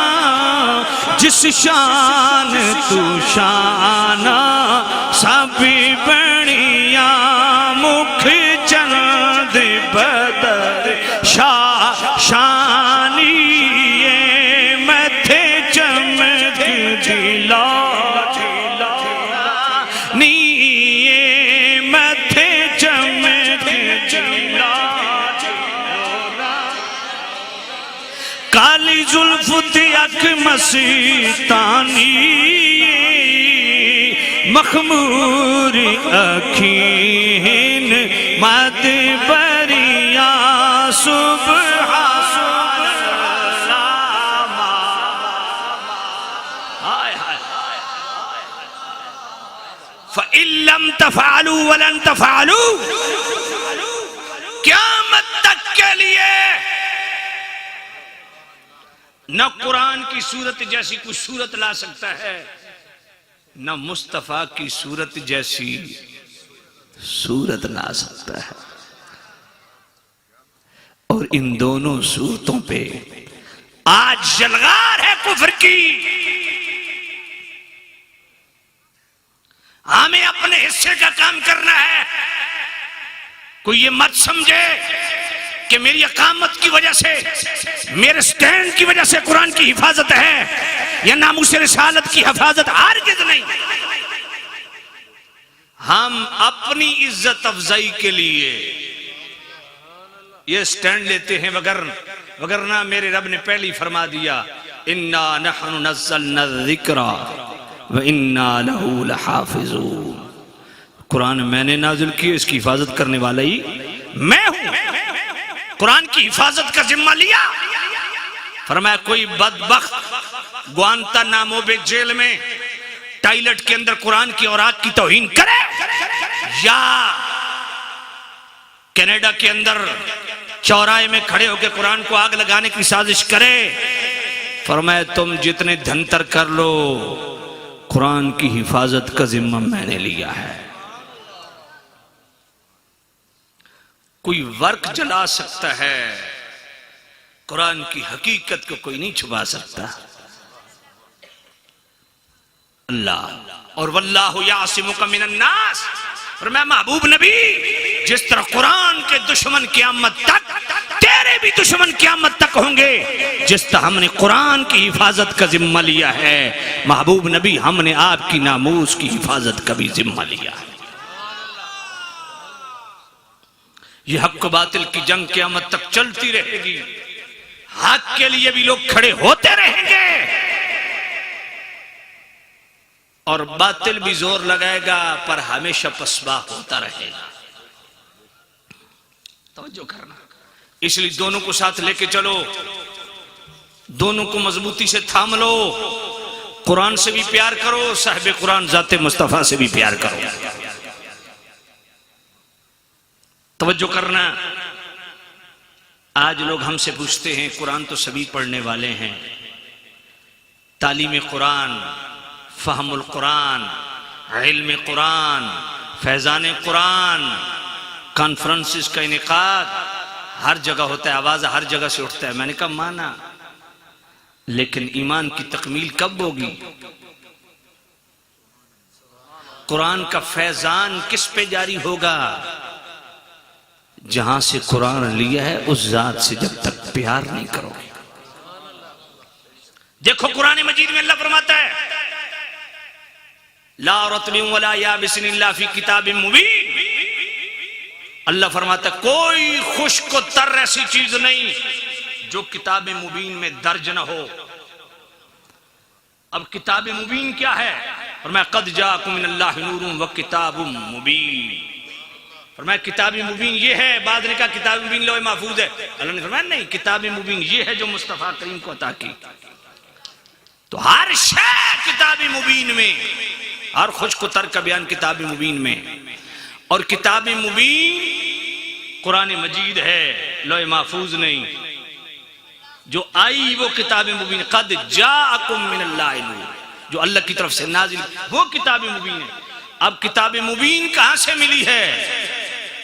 جس شان تو شان سب بڑیاں مکھ چند بدر شانی متھے چمک جلا نیے متھے چمک جلا کالی زلف اک مستانی مخمور اکھین مد بریاں سبحان اللہ. فَإِن لَّمْ تَفْعَلُوا وَلَن تَفْعَلُوا، قیامت تک کے لیے نہ قرآن کی صورت جیسی کوئی صورت لا سکتا ہے نہ مصطفیٰ کی صورت جیسی صورت لا سکتا ہے. اور ان دونوں صورتوں پہ آج جلغار ہے کفر کی. ہمیں اپنے حصے کا کام کرنا ہے. کوئی یہ مت سمجھے کہ میری اقامت کی وجہ سے میرے سٹینڈ کی وجہ سے قرآن کی حفاظت ہے یا ناموس رسالت کی حفاظت، ہرگز نہیں. ہم اپنی عزت افزائی کے لیے یہ سٹینڈ لیتے ہیں، وگرنہ میرے رب نے پہلے فرما دیا اِنَّا نَحْنُ نَزَّلْنَا الذِّكْرَ وَإِنَّا لَهُ لَحَافِظُونَ. قرآن میں نے نازل کی، اس کی حفاظت کرنے والا ہی میں ہوں. قرآن کی حفاظت کا ذمہ لیا. فرمایا کوئی بدبخت گوانتا نامو بے جیل میں ٹائلٹ کے اندر قرآن کی اوراق کی توہین کرے یا کینیڈا کے اندر چوراہے میں کھڑے ہو کے قرآن کو آگ لگانے کی سازش کرے، فرمایا تم جتنے دھنتر کر لو قرآن کی حفاظت کا ذمہ میں نے لیا ہے۔ کوئی ورق جلا سکتا ہے، قرآن کی حقیقت کو کوئی نہیں چھپا سکتا۔ اللہ اور واللہ یعصمک من الناس، اور میں محبوب نبی جس طرح قرآن کے دشمن قیامت تک، تیرے بھی دشمن قیامت تک ہوں گے، جس طرح ہم نے قرآن کی حفاظت کا ذمہ لیا ہے، محبوب نبی ہم نے آپ کی ناموس کی حفاظت کا بھی ذمہ لیا ہے۔ یہ حق و باطل کی جنگ قیامت تک چلتی رہے گی، حق کے لیے بھی لوگ کھڑے ہوتے رہیں گے، اور باطل بھی زور لگائے گا پر ہمیشہ پسبا ہوتا رہے گا۔ توجہ کرنا، اس لیے دونوں کو ساتھ لے کے چلو، دونوں کو مضبوطی سے تھام لو، قرآن سے بھی پیار کرو، صاحب قرآن ذات مصطفیٰ سے بھی پیار کرو۔ توجہ کرنا، آج لوگ ہم سے پوچھتے ہیں قرآن تو سبھی پڑھنے والے ہیں، تعلیم قرآن، فہم القرآن، علم قرآن، فیضان قرآن، کانفرنسز کا انعقاد ہر جگہ ہوتا ہے، آواز ہر جگہ سے اٹھتا ہے۔ میں نے کہا مانا، لیکن ایمان کی تکمیل کب ہوگی؟ قرآن کا فیضان کس پہ جاری ہوگا؟ جہاں سے قرآن لیا ہے اس ذات سے جب تک پیار نہیں کرو گے۔ دیکھو قرآن مجید میں اللہ فرماتا ہے لا رطب ولا یابس الا فی کتاب مبین، اللہ فرماتا ہے کوئی خشک و تر ایسی چیز نہیں جو کتاب مبین میں درج نہ ہو۔ اب کتاب مبین کیا ہے؟ فرمایا قد جاءکم من اللہ نور و کتاب مبین، فرمایا کتاب مبین یہ ہے، بعد نے کہا کتاب مبین لوح محفوظ ہے، اللہ نے فرمایا نہیں، کتاب مبین یہ ہے جو مصطفیٰ کریم کو عطا کی۔ تو ہر شے کتاب مبین میں، ہر خشک و تر کا بیان کتاب مبین میں، اور کتاب مبین قرآن مجید ہے، لوح محفوظ نہیں۔ جو آئی وہ کتاب مبین، قد جاءکم من اللہ نور، جو اللہ کی طرف سے نازل وہ کتاب مبین ہے۔ اب کتاب مبین کہاں سے ملی ہے؟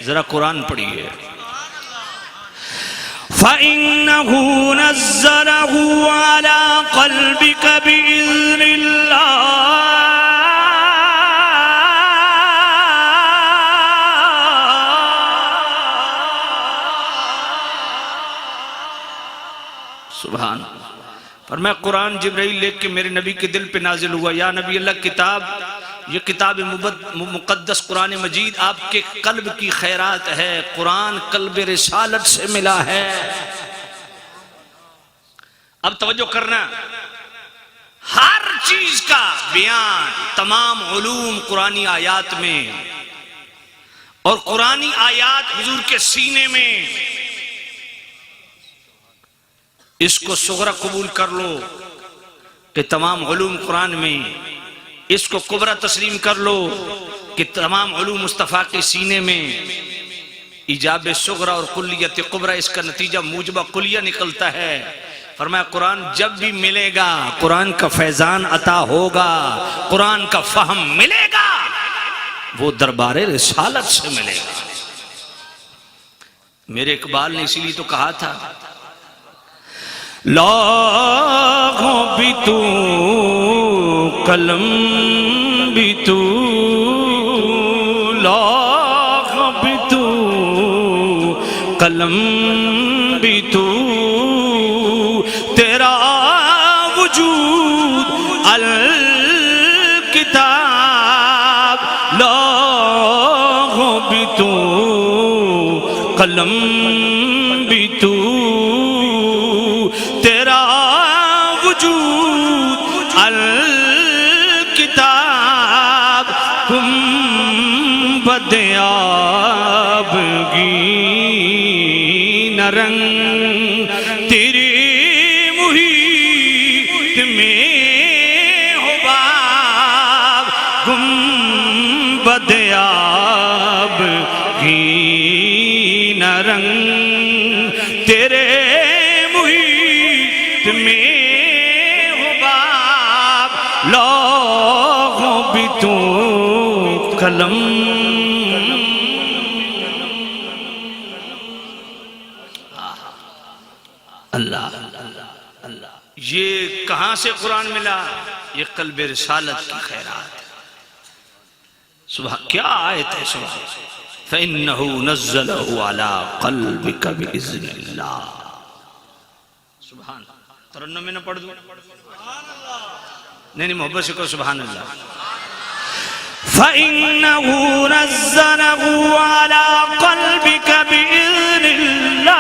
ذرا قرآن پڑھیے۔ فَإِنَّهُ نَزَّلَهُ عَلَىٰ قَلْبِكَ بِإِذْنِ اللَّهِ سبحان اللہ۔ فرمایا قرآن جبرائیل لے کے میرے نبی کے دل پہ نازل ہوا۔ یا نبی اللہ، کتاب، یہ کتاب مقدس قرآن مجید آپ کے قلب کی خیرات ہے، قرآن قلب رسالت سے ملا ہے۔ اب توجہ کرنا، ہر چیز کا بیان، تمام علوم قرآنی آیات میں، اور قرآنی آیات حضور کے سینے میں، اس کو صغرا قبول کر لو کہ تمام علوم قرآن میں، اس کو کبرا تسلیم کر لو کہ تمام علوم مصطفیٰ کے سینے میں۔ ایجاب صغرا اور کلیت کبرا، اس کا نتیجہ موجبہ کلیہ نکلتا ہے۔ فرمایا قرآن جب بھی ملے گا، قرآن کا فیضان عطا ہوگا، قرآن کا فہم ملے گا، وہ دربار رسالت سے ملے گا۔ میرے اقبال نے اسی لیے تو کہا تھا لاغوں بھی تو قلم بھی تو، لاغوں بھی تو قلم بھی تو، تیرا وجود الکتاب، لاغوں بھی تو قلم بھی تو، تیرا وجود الکتاب، گنبد آبگی نہ رنگ تیری محیط میں ہو باب، گنبد آبگی نہ رنگ تیرے میں ہو باب، لوح بھی تو قلم اللہ اللہ یہ کہاں سے قرآن ملا؟ یہ قلب رسالت کی خیرات ہے۔ سبحان کیا آیت ہے سبحان فَإِنَّهُ نَزَّلَهُ عَلَىٰ قَلْبِكَ بِإِذْنِ اللَّهِ سبحان ترنم میں نہ پڑھ دوں نہیں محبت سے کہو سبحان اللہ فَإِنَّهُ نَزَّلَهُ عَلَىٰ قَلْبِكَ بِإِذْنِ اللَّهِ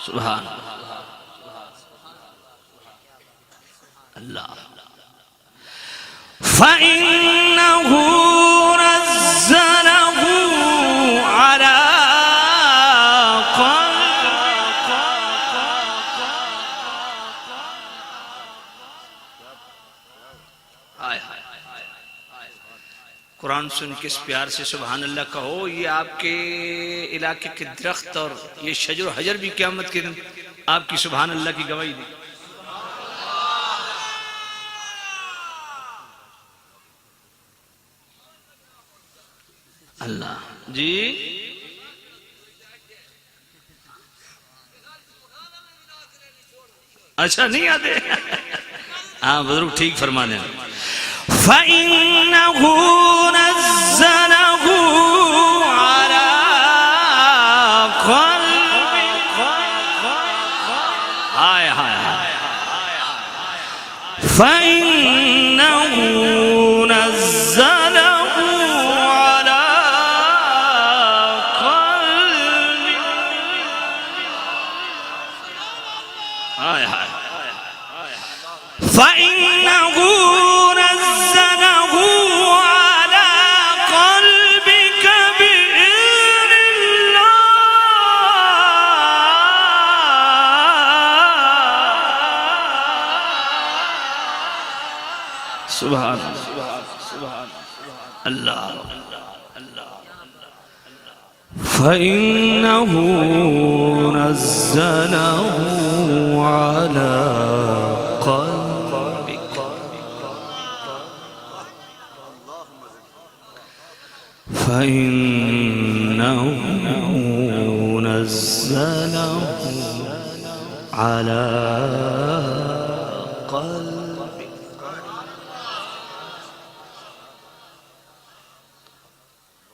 سبحان اللہ فَإِنَّهُ نَزَّلَهُ عَلَىٰ قرآن سن کے اس پیار سے سبحان اللہ کہو یہ آپ کے علاقے کے درخت اور یہ شجر و حجر بھی قیامت کے دن آپ کی سبحان اللہ کی گواہی دے اللہ جی اچھا نہیں آتے ہاں بزرگ ٹھیک فرما دیں فَإِنَّهُ نَزَّلَهُ عَلَىٰ قَلْبِكَ ہائے فَإِنَّهُ نَزَّلَهُ عَلَىٰ قَلْبِكَ فَإِنَّهُ سبحان اللہ فَإِنَّهُ نَزَّلَهُ عَلَىٰ قَلْبِكَ فَإِنَّهُ نَزَّلَهُ عَلَىٰ قَلْبِكَ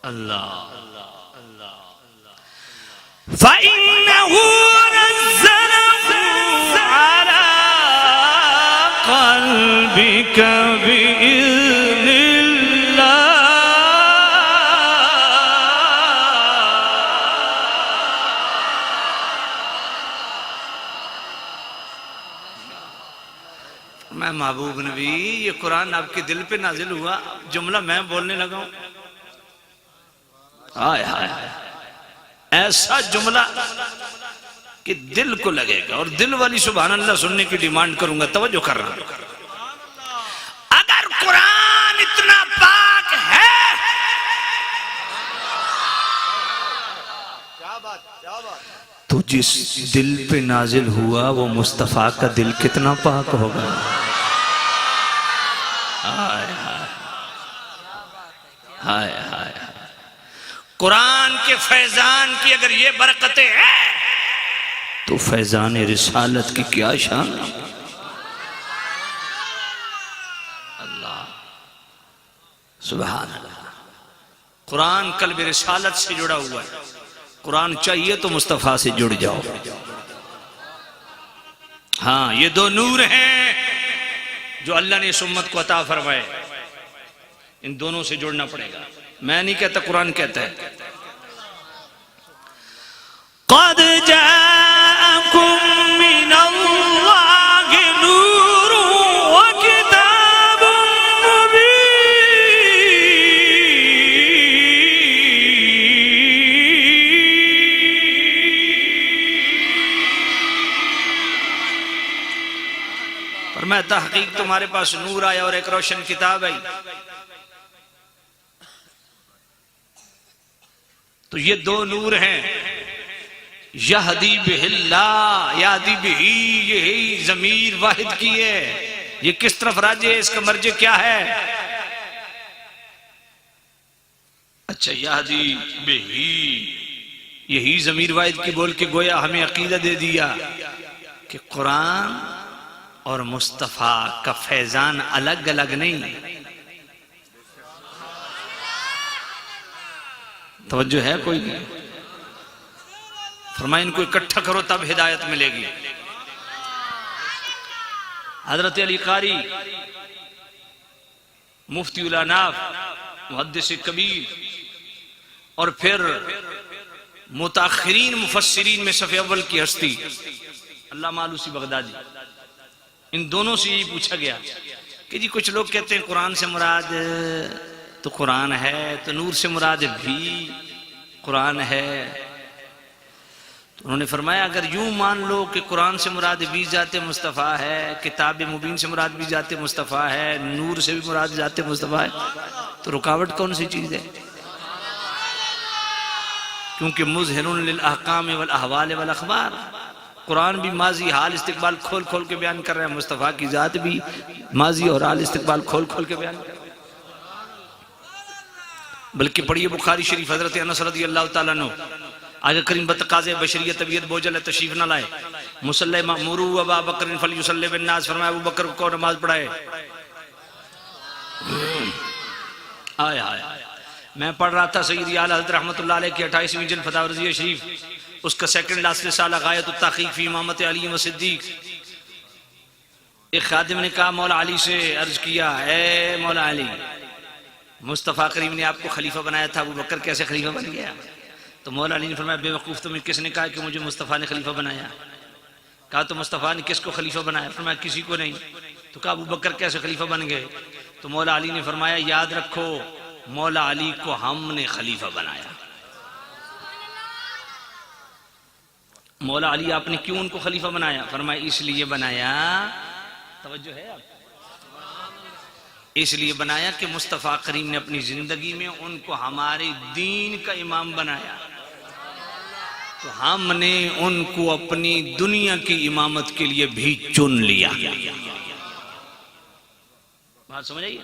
اللہ فَإِنَّهُ نَزَّلَهُ عَلَىٰ قَلْبِكَ بِإِذْنِ اللَّهِ میں محبوب نبی یہ قرآن آپ کے دل پہ نازل ہوا جملہ میں بولنے لگا ہوں ایسا جملہ کہ دل کو لگے گا اور دل والی سبحان اللہ سننے کی ڈیمانڈ کروں گا توجہ کر رہا ہوں اگر قرآن اتنا پاک ہے تو جس دل پہ نازل ہوا وہ مصطفیٰ کا دل کتنا پاک ہوگا ہائے قرآن کے فیضان کی اگر یہ برکتیں ہیں تو فیضان رسالت کی کیا شان اللہ سبحان اللہ قرآن قلب رسالت سے جڑا ہوا ہے قرآن چاہیے تو مصطفیٰ سے جڑ جاؤ ہاں یہ دو نور ہیں جو اللہ نے اس امت کو عطا فرمائے ان دونوں سے جڑنا پڑے گا میں نہیں کہتا قرآن کہتا ہے قَدْ جَاءَكُم مِّنَ اللَّهِ نُورٌ وَكِتَابٌ مُبِينٌ فرمایا تحقیق تمہارے پاس نور آیا اور ایک روشن کتاب آئی تو یہ دو نور ہیں، یہدی بہ اللہ یہدی بہ، یہی ضمیر واحد کی ہے. یہ کس طرف راجع ہے، اس کا مرجع کیا ہے؟ اچھا یہدی بہ، یہی ضمیر واحد کی بول کے گویا ہمیں عقیدہ دے دیا کہ قرآن اور مصطفیٰ کا فیضان الگ الگ نہیں. توجہ ہے کوئی نہیں؟ فرمائیں ان کو اکٹھا کرو تب ہدایت ملے گی. حضرت علی قاری مفتی الاناف محدث کبیر اور پھر متاخرین مفسرین میں صف اول کی ہستی علامہ آلوسی بغدادی، ان دونوں سے یہی پوچھا گیا کہ جی کچھ لوگ کہتے ہیں قرآن سے مراد تو قرآن ہے، تو نور سے مراد بھی قرآن ہے. تو انہوں نے فرمایا اگر یوں مان لو کہ قرآن سے مراد بھی ذات مصطفیٰ ہے، کتاب مبین سے مراد بھی ذات مصطفیٰ ہے، نور سے بھی مراد ذات مصطفیٰ ہے، تو رکاوٹ کون سی چیز ہے؟ کیونکہ مظہر للاحکام والاحوال والاخبار، قرآن بھی ماضی حال استقبال کھول کھول کے بیان کر رہے ہیں، مصطفیٰ کی ذات بھی ماضی اور حال استقبال کھول کھول کے بیان کر رہے ہیں. بلکہ پڑھیے بخاری شریف، حضرت انس رضی اللہ تعالیٰ عنہ آگے کریم بتقاضے بشریت طبیعت بوجھل ہے تشریف نہ لائے. مصلی مأموروا ابا بکر فلیصلی بالناس، فرمایا ابو بکر کو نماز پڑھائے. آئے آئے میں پڑھ رہا تھا سیدی اعلیٰ حضرت رحمت اللہ علیہ کی 28ویں جلد فتاوی رضیہ شریف، اس کا سیکنڈ لاسٹ رسالہ غایت التحقیق فی امامت علی و صدیق. ایک خادم نے کہا مولا علی سے عرض کیا، اے مولا علی، مصطفیٰ کریم نے آپ کو خلیفہ بنایا تھا، ابو بکر کیسے خلیفہ بن گیا؟ تو مولا علی نے فرمایا بے وقوف تمہیں کس نے کہا کہ مجھے مصطفیٰ نے خلیفہ بنایا؟ کہا تو مصطفیٰ نے کس کو خلیفہ بنایا؟ فرمایا کسی کو نہیں. تو کہا ابو بکر کیسے خلیفہ بن گئے؟ تو مولا علی نے فرمایا یاد رکھو مولا علی کو ہم نے خلیفہ بنایا. مولا علی آپ نے کیوں ان کو خلیفہ بنایا؟ فرمایا اس لیے بنایا، توجہ ہے آپ، اس لیے بنایا کہ مصطفیٰ کریم نے اپنی زندگی میں ان کو ہمارے دین کا امام بنایا، تو ہم نے ان کو اپنی دنیا کی امامت کے لیے بھی چن لیا. بات سمجھ آئیے؟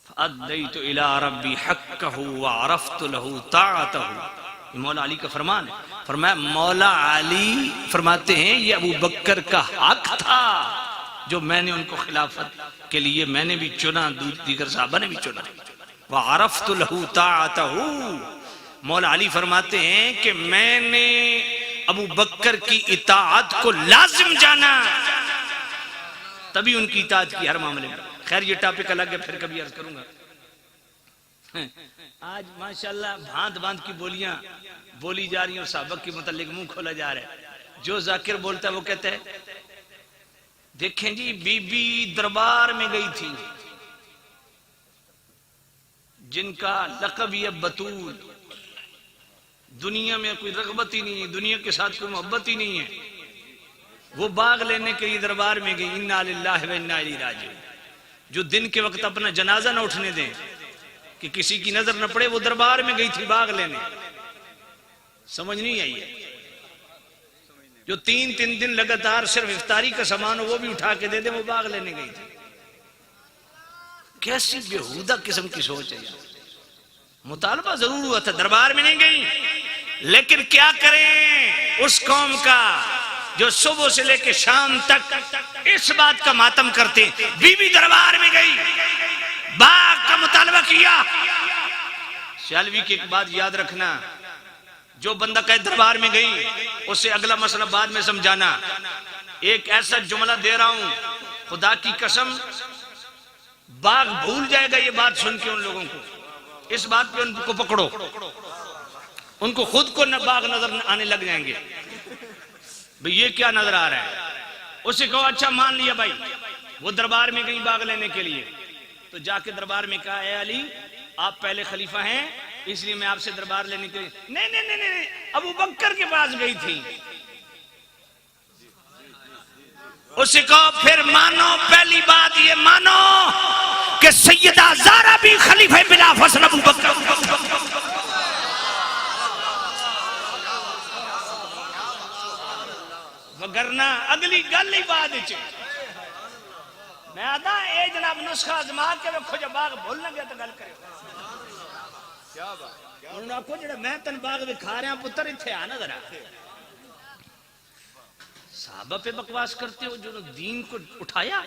فَأَدَّيْتُ إِلَىٰ رَبِّي حَقَّهُ وَعَرَفْتُ لَهُ طَاعَتَهُ. یہ مولا علی کا فرمان ہے. فرمایا مولا علی فرماتے ہیں یہ ابو بکر کا حق تھا جو میں نے ان کو خلافت کے لیے میں نے بھی چنا، دیگر صحابہ نے بھی چنا. وَعَرَفْتُ لَهُ طَاعَتَهُ. مولا علی فرماتے ہیں کہ میں نے ابو بکر کی اطاعت کو لازم جانا، تبھی ان کی اطاعت کی ہر معاملے میں. خیر یہ ٹاپک الگ ہے، پھر کبھی عرض کروں گا. آج ماشاءاللہ بھانت بھانت کی بولیاں بولی جا رہی ہیں اور صحابہ کے متعلق منہ کھولا جا رہا ہے. جو ذاکر بولتا ہے وہ کہتا ہے دیکھیں جی بی بی دربار میں گئی تھی جن کا لقب یہ بطول، دنیا میں کوئی رغبت ہی نہیں ہے، دنیا کے ساتھ کوئی محبت ہی نہیں ہے، وہ باغ لینے کے لیے دربار میں گئی. انا للہ و انا الیہ راجعون. جو دن کے وقت اپنا جنازہ نہ اٹھنے دیں کہ کسی کی نظر نہ پڑے، وہ دربار میں گئی تھی باغ لینے. سمجھ نہیں آئی ہے؟ جو 3 دن لگاتار صرف افطاری کا سامان ہو وہ بھی اٹھا کے دے دے، وہ باغ لینے گئی تھی. کیسی بےہودہ قسم کی سوچ ہے. مطالبہ ضرور ہوا تھا، دربار میں نہیں گئی، لیکن کیا کریں اس قوم کا جو صبح سے لے کے شام تک اس بات کا ماتم کرتے. بی بی دربار میں گئی، باغ کا مطالبہ کیا. سیالوی کی ایک بات یاد رکھنا، جو بندہ کہے دربار میں گئی اسے اگلا مسئلہ بعد میں سمجھانا. ایک ایسا جملہ دے رہا ہوں خدا کی قسم، باغ بھول جائے گا یہ بات سن کے ان لوگوں کو. اس بات پہ ان کو پکڑو، ان کو خود کو باغ نظر آنے لگ جائیں گے. بھئی یہ کیا نظر آ رہا ہے؟ اسے کہو اچھا مان لیا بھائی وہ دربار میں گئی باغ لینے کے لیے. تو جا کے دربار میں کہا اے علی آپ پہلے خلیفہ ہیں اس لیے میں آپ سے دربار لینے کے لیے. نہیں ابو بکر کے پاس گئی تھی. اسے کہو پھر مانو، پہلی بات یہ مانو کہ سیدہ زہرا بھی خلیفہ بلا فصل ابو بکر، وگرنہ اگلی گل ہی بعد چ میں آدھا اے جناب نسخہ آزما کے ویکھو جب باغ بھول نہ گیا تو گل کرے انہوں نے آکھو جڑا میں تن باغ دکھا رہا پتر اتھے آنا ذرا صحابہ پہ بکواس کرتے ہو جو دین کو اٹھایا،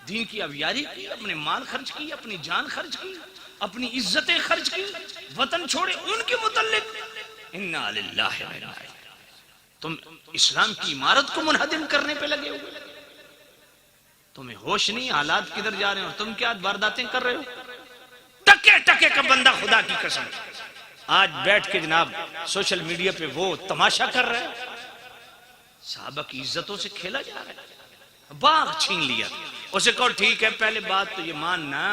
دین کی عیاری کی، اپنے مال خرچ کی، اپنی جان خرچ کی، اپنی عزتیں خرچ کی، وطن چھوڑے، ان کے متعلق انا للہ و انا الیہ۔ تم اسلام کی عمارت کو منہدم کرنے پہ لگے ہوئے، تمہیں ہوش نہیں حالات کدھر جا رہے ہیں اور تم کیا وارداتیں کر رہے ہو؟ ٹکے ٹکے کا بندہ خدا کی قسم آج بیٹھ کے جناب سوشل میڈیا پہ وہ تماشا کر رہا ہے، صحابہ کی عزتوں سے کھیلا جا رہا ہے، باغ چھین لیا۔ اسے کہو ٹھیک ہے پہلے بات تو یہ ماننا،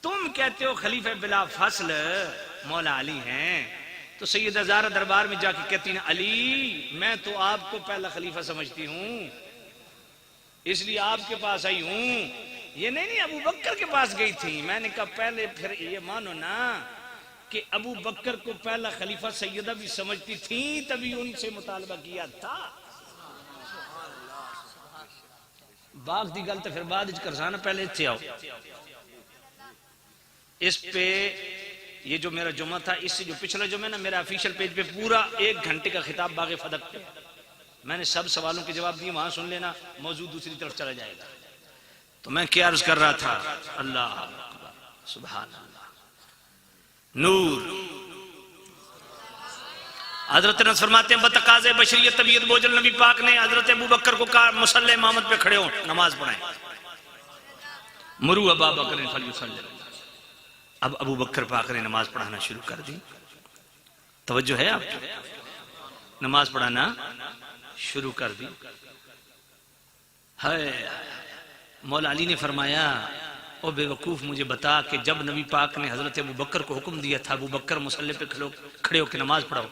تم کہتے ہو خلیفہ بلا فصل مولا علی ہیں، تو سیدہ زہرا دربار میں جا کے کہتی ہیں علی میں تو آپ کو پہلا خلیفہ سمجھتی ہوں اس لیے آپ کے پاس آئی ہوں، یہ نہیں ابو بکر کے پاس گئی تھی۔ میں نے کہا پہلے پھر یہ مانو نا کہ ابو بکر کو پہلا خلیفہ سیدہ بھی سمجھتی تھی تبھی ان سے مطالبہ کیا تھا۔ باغ دی گل تو پھر بعد کرسانا، پہلے اتھے آؤ۔ اس پہ یہ جو میرا جمعہ تھا، اس سے جو پچھلا جمعہ نا میرا آفیشل پیج پہ پورا 1 گھنٹے کا خطاب باغ فدق پہ، میں نے سب سوالوں کے جواب دیے، وہاں سن لینا، موضوع دوسری طرف چلا جائے گا۔ تو میں کیا عرض کر رہا تھا؟ اللہ اکبر، سبحان اللہ، نور۔ حضرت انس فرماتے ہیں بتقاضے بشریت طبیعت بوجھل نبی پاک نے حضرت ابو بکر کو کہا مصلی امامت پہ کھڑے ہوں نماز پڑھائیں۔ مرو ابا بکر فلیصلی، اب ابو بکر پاک نے نماز پڑھانا شروع کر دی۔ توجہ ہے آپ کی؟ نماز پڑھانا شروع کر دی۔ مولا علی نے فرمایا او بے وقوف مجھے بتا کہ جب نبی پاک نے حضرت ابو بکر کو حکم دیا تھا ابو بکر مصلی پہ کھڑے ہو کے نماز پڑھاؤ،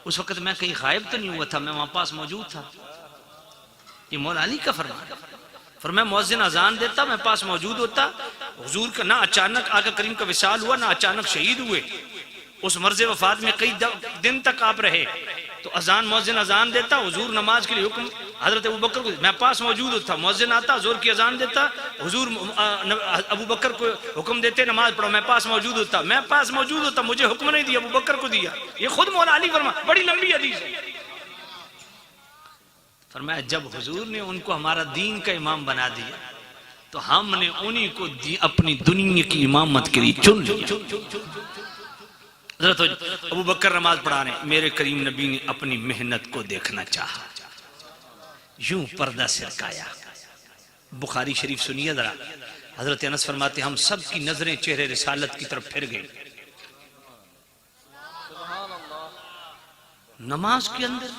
اس وقت میں کہیں غائب تو نہیں ہوا تھا، میں وہاں پاس موجود تھا۔ یہ مولا علی کا فرمان، فرمایا مؤذن اذان دیتا میں پاس موجود ہوتا، حضور کا نہ اچانک آقا کریم کا وصال ہوا نہ اچانک شہید ہوئے، اس مرض وفات میں کئی دن تک آپ رہے، تو اذان مؤذن اذان دیتا، حضور نماز کے لیے حکم حضرت ابو بکر کو، میں پاس موجود ہوتا، مؤذن آتا حضور کی اذان دیتا، حضور ابو بکر کو حکم دیتے نماز پڑھو، میں پاس موجود ہوتا، میں پاس موجود ہوتا، مجھے حکم نہیں دیا، ابو بکر کو دیا۔ یہ خود مولا علی فرما، بڑی لمبی حدیث ہے۔ فرمایا جب حضور نے ان کو ہمارا دین کا امام بنا دیا تو ہم نے انہی کو اپنی دنیا کی امامت کے لیے چن لیا۔ حضرت ابو بکر نماز پڑھانے، میرے کریم نبی نے اپنی محنت کو دیکھنا چاہا، یوں پردہ سرکایا۔ بخاری شریف سنیے ذرا، حضرت انس فرماتے ہم سب کی نظریں چہرے رسالت کی طرف پھر گئی۔ نماز کے اندر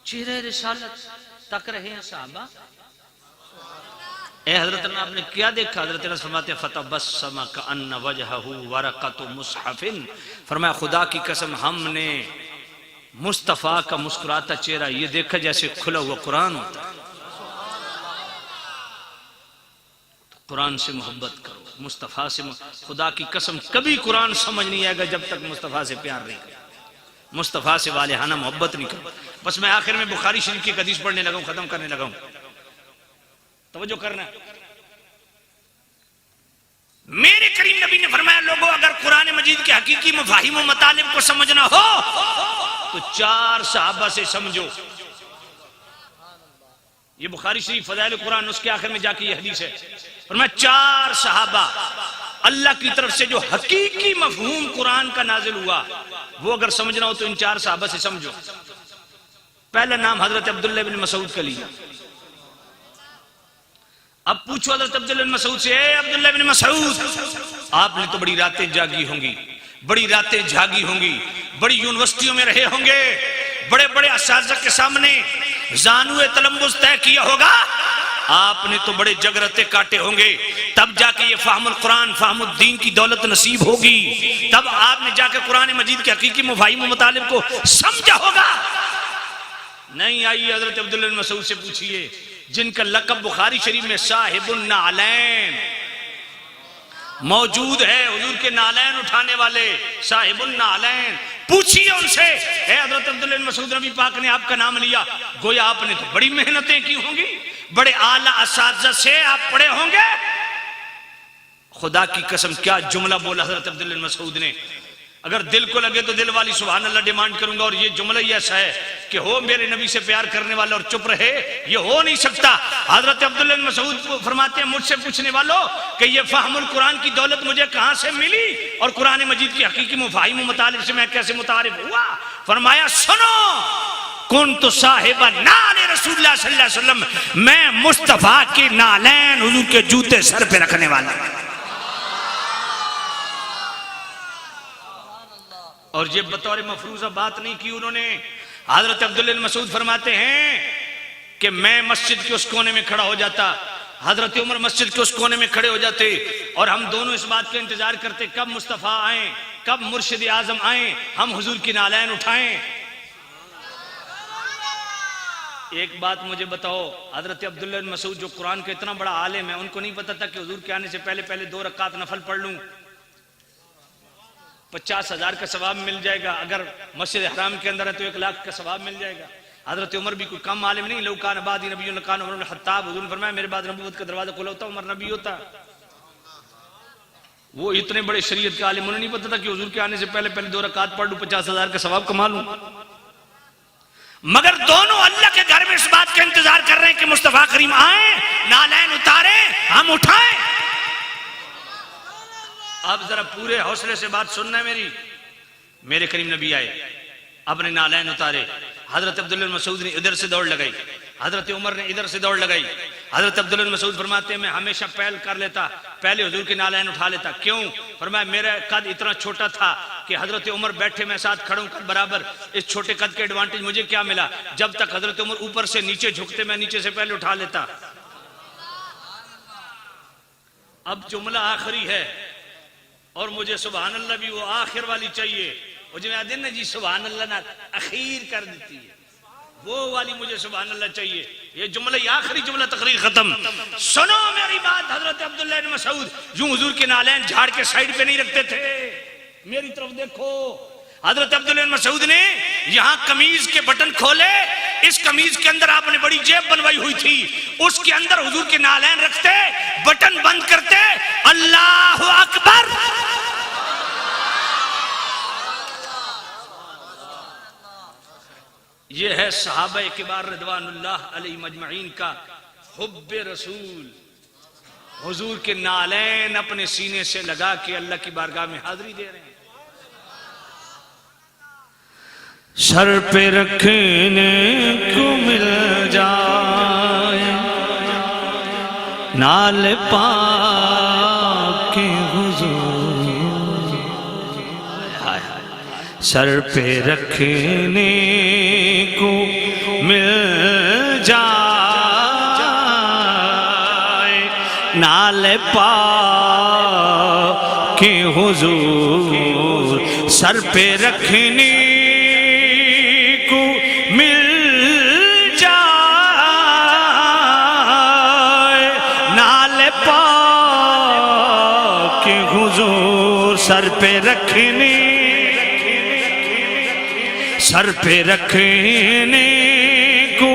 چہرے رسالت تک رہے ہیں صحابہ۔ اے حضرت نے آپ نے کیا دیکھا؟ حضرت انس فرماتے ہیں فتبسم کأن وجہہ ورقۃ مصحف، فرمایا خدا کی قسم ہم نے مصطفیٰ کا مسکراتا چہرہ یہ دیکھا جیسے کھلا ہوا قرآن ہوتا۔ قرآن سے محبت کرو، مصطفیٰ سے خدا کی قسم کبھی قرآن سمجھ نہیں آئے گا جب تک مصطفیٰ سے پیار نہیں کرو، مصطفیٰ سے والہانہ محبت نہیں کرو۔ بس میں آخر میں بخاری شریف کی حدیث پڑھنے لگا ہوں، ختم کرنے لگا ہوں، توجہ کرنا۔ میرے کریم نبی نے فرمایا لوگوں اگر قرآن مجید کے حقیقی مفاہیم و مطالب کو سمجھنا ہو تو 4 صحابہ سے سمجھو۔ یہ بخاری شریف فضائل قرآن اس کے آخر میں جا کے یہ حدیث ہے، فرمایا 4 صحابہ اللہ کی طرف سے جو حقیقی مفہوم قرآن کا نازل ہوا وہ اگر سمجھنا ہو تو ان 4 صحابہ سے سمجھو۔ پہلا نام حضرت عبداللہ بن مسعود کا لیا۔ اب پوچھو حضرت عبداللہ بن مسعود سے، اے عبداللہ بن مسعود آپ نے تو بڑی راتیں جاگی ہوں گی، بڑی راتیں جھاگی ہوں گی، بڑی یونیورسٹیوں میں رہے ہوں گے، بڑے بڑے اساتذہ کے سامنے زانوئے تلمبس طے کیا ہوگا، آپ نے تو بڑے جگرتے کاٹے ہوں گے، تب جا کے یہ فہم القرآن فہم الدین کی دولت نصیب ہوگی، تب آپ نے جا کے قرآن مجید کے حقیقی مفاہیم و مطالب کو سمجھا ہوگا۔ نہیں آئیے حضرت عبداللہ بن مسعود سے پوچھئے جن کا لقب بخاری شریف میں صاحب النعلین موجود ہے، حضور کے نالین اٹھانے والے صاحب النعلین، پوچھئے ان سے اے حضرت عبداللہ بن مسعود نبی پاک نے آپ کا نام لیا، گویا آپ نے تو بڑی محنتیں کی ہوں گی، بڑے اعلیٰ اساتذہ سے آپ پڑھے ہوں گے۔ خدا کی قسم کیا جملہ بولا حضرت عبداللہ بن مسعود نے، اگر دل کو لگے تو دل والی سبحان اللہ ڈیمانڈ کروں گا، اور یہ جملہ ہی ایسا ہے کہ ہو میرے نبی سے پیار کرنے والا اور چپ رہے، یہ ہو نہیں سکتا۔ حضرت عبداللہ بن مسعود فرماتے ہیں مجھ سے پوچھنے والوں کہ یہ فہم القرآن کی دولت مجھے کہاں سے ملی اور قرآن مجید کی حقیقی مفاہیم و مطالب سے میں کیسے متعارف ہوا؟ فرمایا سنو، کنت صاحب نال رسول اللہ صلی اللہ علیہ وسلم، میں مصطفیٰ کے نالین حضور کے جوتے سر پہ رکھنے والا ہوں۔ اور یہ بطور مفروضہ بات نہیں کی انہوں نے۔ حضرت عبداللہ بن مسعود فرماتے ہیں کہ میں مسجد کے اس کونے میں کھڑا ہو جاتا، حضرت عمر مسجد کے اس کونے میں کھڑے ہو جاتے، اور ہم دونوں اس بات کا انتظار کرتے کب مصطفیٰ آئیں، کب مرشد اعظم آئیں، ہم حضور کی نالین اٹھائیں۔ ایک بات مجھے بتاؤ، حضرت عبداللہ بن مسعود جو قرآن کا اتنا بڑا عالم ہے، ان کو نہیں پتا تھا کہ حضور کے آنے سے پہلے پہلے 2 رکعت نفل پڑھ لوں 50,000 کا ثواب مل جائے گا، اگر مسجد حرام کے اندر ہے تو 1,00,000 کا ثواب مل جائے گا۔ حضرت عمر بھی کوئی کم عالم نہیں، لو کان بعدی نبی لکان عمر بن الخطاب، حضور نے فرمایا میرے بعد نبوت کا دروازہ کھلا ہوتا عمر نبی ہوتا۔ وہ اتنے بڑے شریعت کے عالم، انہیں نہیں پتا تھا کہ حضور کے آنے سے پہلے پہلے 2 رکعت پڑھ لوں 50,000 کا ثواب کما لوں، مگر دونوں اللہ کے گھر میں اس بات کا انتظار کر رہے ہیں کہ مصطفیٰ کریم آئیں، نالین اتاریں، ہم اٹھائیں۔ اب ذرا پورے حوصلے سے بات سننا ہے میری۔ میرے کریم نبی آئے، اپنے نالین اتارے، حضرت عبداللہ بن مسعود نے ادھر سے دوڑ لگائی، حضرت عمر نے ادھر سے دوڑ لگائی۔ حضرت عبداللہ بن مسعود فرماتے ہیں میں ہمیشہ پہل کر لیتا، پہلے حضور کے نالین اٹھا لیتا۔ کیوں؟ فرمایا میرا قد اتنا چھوٹا تھا کہ حضرت عمر بیٹھے میں ساتھ کھڑوں قد برابر، اس چھوٹے قد کے ایڈوانٹیج مجھے کیا ملا؟ جب تک حضرت عمر اوپر سے نیچے جھکتے میں نیچے سے پہلے اٹھا لیتا۔ اب جملہ آخری ہے، اور مجھے سبحان اللہ بھی وہ آخر والی چاہیے، وہ جو میں دن جی سبحان اللہ نہ اخیر کر دیتی ہے، وہ والی مجھے سبحان اللہ چاہیے۔ یہ جملہ یہ آخری جملہ تقریر ختم۔ سنو میری بات، حضرت عبداللہ بن مسعود یوں حضور کے نالین جھاڑ کے سائیڈ پہ نہیں رکھتے تھے، میری طرف دیکھو۔ حضرت عبداللہ بن مسعود نے یہاں قمیض کے بٹن کھولے، اس قمیض کے اندر آپ نے بڑی جیب بنوائی ہوئی تھی، اس کے اندر حضور کے نالین رکھتے، بٹن بند کرتے، اللہ اکبر، یہ ہے صحابہ کبار رضوان اللہ علیہ مجمعین کا حب رسول۔ حضور کے نالین اپنے سینے سے لگا کے اللہ کی بارگاہ میں حاضری دے رہے ہیں۔ سر پہ رکھنے کو مل جائے نال پاک حضور، سر پہ رکھنے کو مل جائے نال پاک حضور، سر پہ رکھنے سر پہ رکھنے، سر پہ رکھنے کو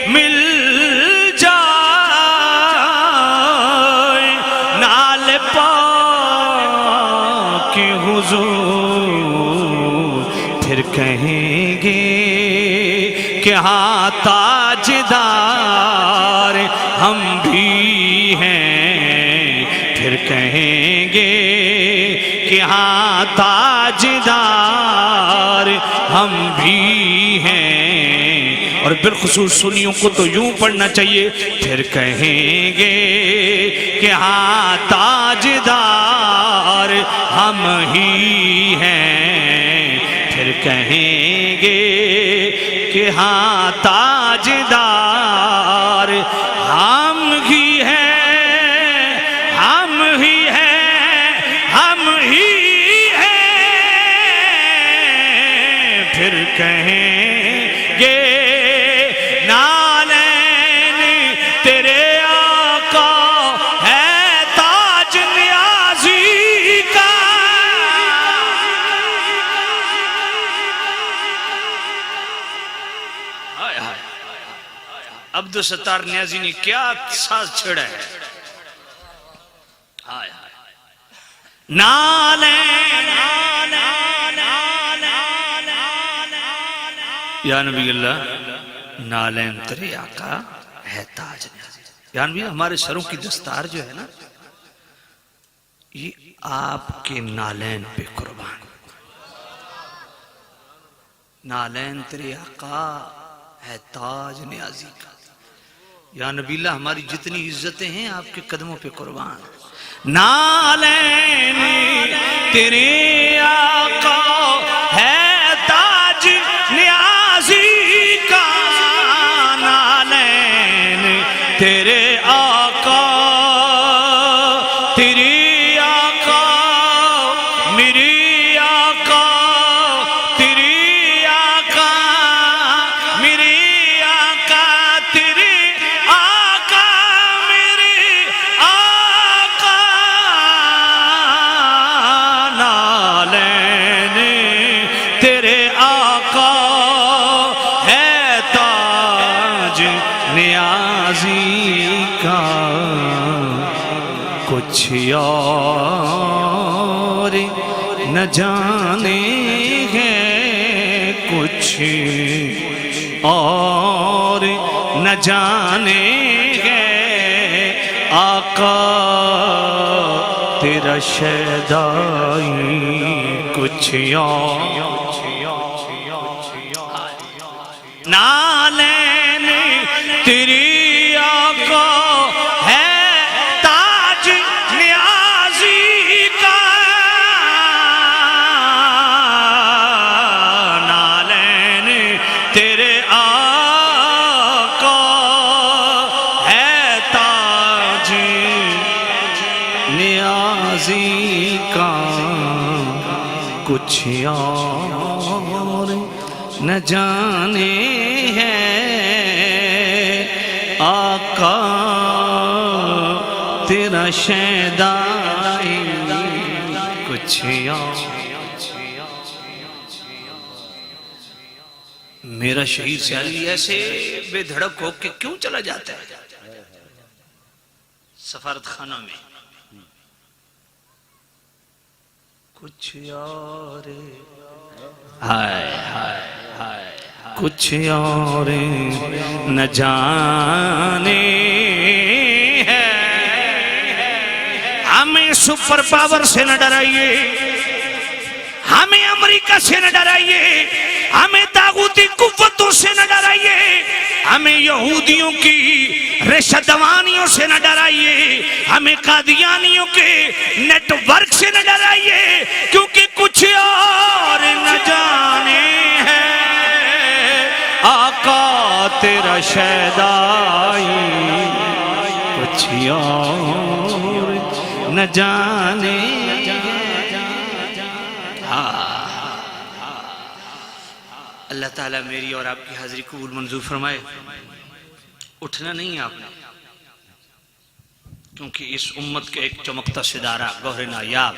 مل جائے نال پاک حضور، پھر کہیں گے کہ ہاں تاجدار ہم بھی ہیں، پھر کہیں گے کہ ہاں تاجدار ہم بھی ہیں، اور بالخصوص سنیوں کو تو یوں پڑھنا چاہیے، پھر کہیں گے کہ ہاں تاجدار ہم ہی ہیں، پھر کہیں گے کہ ہاں تاجدار ہم ہی ہیں، ہم ہی ہیں، ہم ہی ہیں، پھر کہیں گے عبدالستار نیازی نے کیا ساز چھڑا ہے. ہائے ہائے یا نبی اللہ نالین تیرے آقا ہے تاج نیازی. یا نبی ہمارے سروں کی دستار جو ہے نا یہ آپ کے نالین پہ قربان. نالین تیرے آقا ہے تاج نیازی کا. یا نبی اللہ ہماری جتنی عزتیں ہیں آپ کے قدموں پہ قربان. نالین تیرے آقا ہے تاج نیازی کا. نالین تیرے آقا تیری آقا میری آقا تیری آقا میری آقا تیری آقا میری آقا. نالین تیرے آقا ہے تاج نیازی کا. کچھ اور نہ جانے ہیں کچھ اور نہ جانے ہیں آقا تیرا شیدائی. کچھ اور نالین تیری آقا ہے تاج نیازی کا. نالین تیرے آقا ہے تاج نیازی کا. کچھ اور نہ جانے ہیں آقا تیرا شیدائی. کچھ اور میرا شہید سیالی ایسے بے دھڑک ہو کے کیوں چلا جاتا ہے سفارت خانہ میں. کچھ اور ہائے ہائے ہائے کچھ اور نہ جانے ہیں. ہمیں سپر پاور سے نہ ڈرائیے, ہمیں امریکہ سے نہ ڈرائیے, ہمیں طاغوتی قوتوں سے نہ ڈرائیے, ہمیں یہودیوں کی رشوت دوانیوں سے نہ ڈرائیے, ہمیں قادیانیوں کے نیٹ ورک سے نہ ڈرائیے, کیونکہ کچھ اور نہ جانے ہیں آقا تیرا شیدائی. کچھ اور نہ جانے. اللہ تعالیٰ میری اور آپ کی حاضری قبول منظور فرمائے. اٹھنا نہیں ہے آپ نے, کیونکہ اس امت کے ایک چمکتا ستارہ گوہر نایاب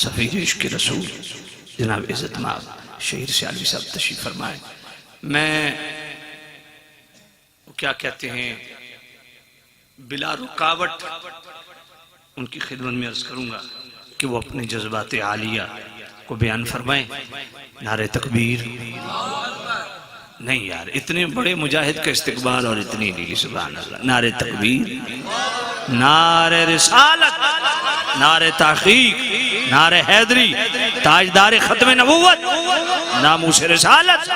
سفیر عشق رسول جناب عزت مآب شہید سیالوی صاحب تشریف فرمائے. میں کیا کہتے ہیں بلا رکاوٹ ان کی خدمت میں عرض کروں گا کہ وہ اپنے جذبات عالیہ کو بیان فرمائیں. نعرہ تکبیر. نہیں یار, اتنے بڑے مجاہد کا استقبال اور اتنی نہیں. سبحان اللہ. نعرہ تکبیر, نعرہ رسالت, نعرہ تحقیق, نعرہ حیدری, تاجدار ختم نبوت, ناموس رسالت,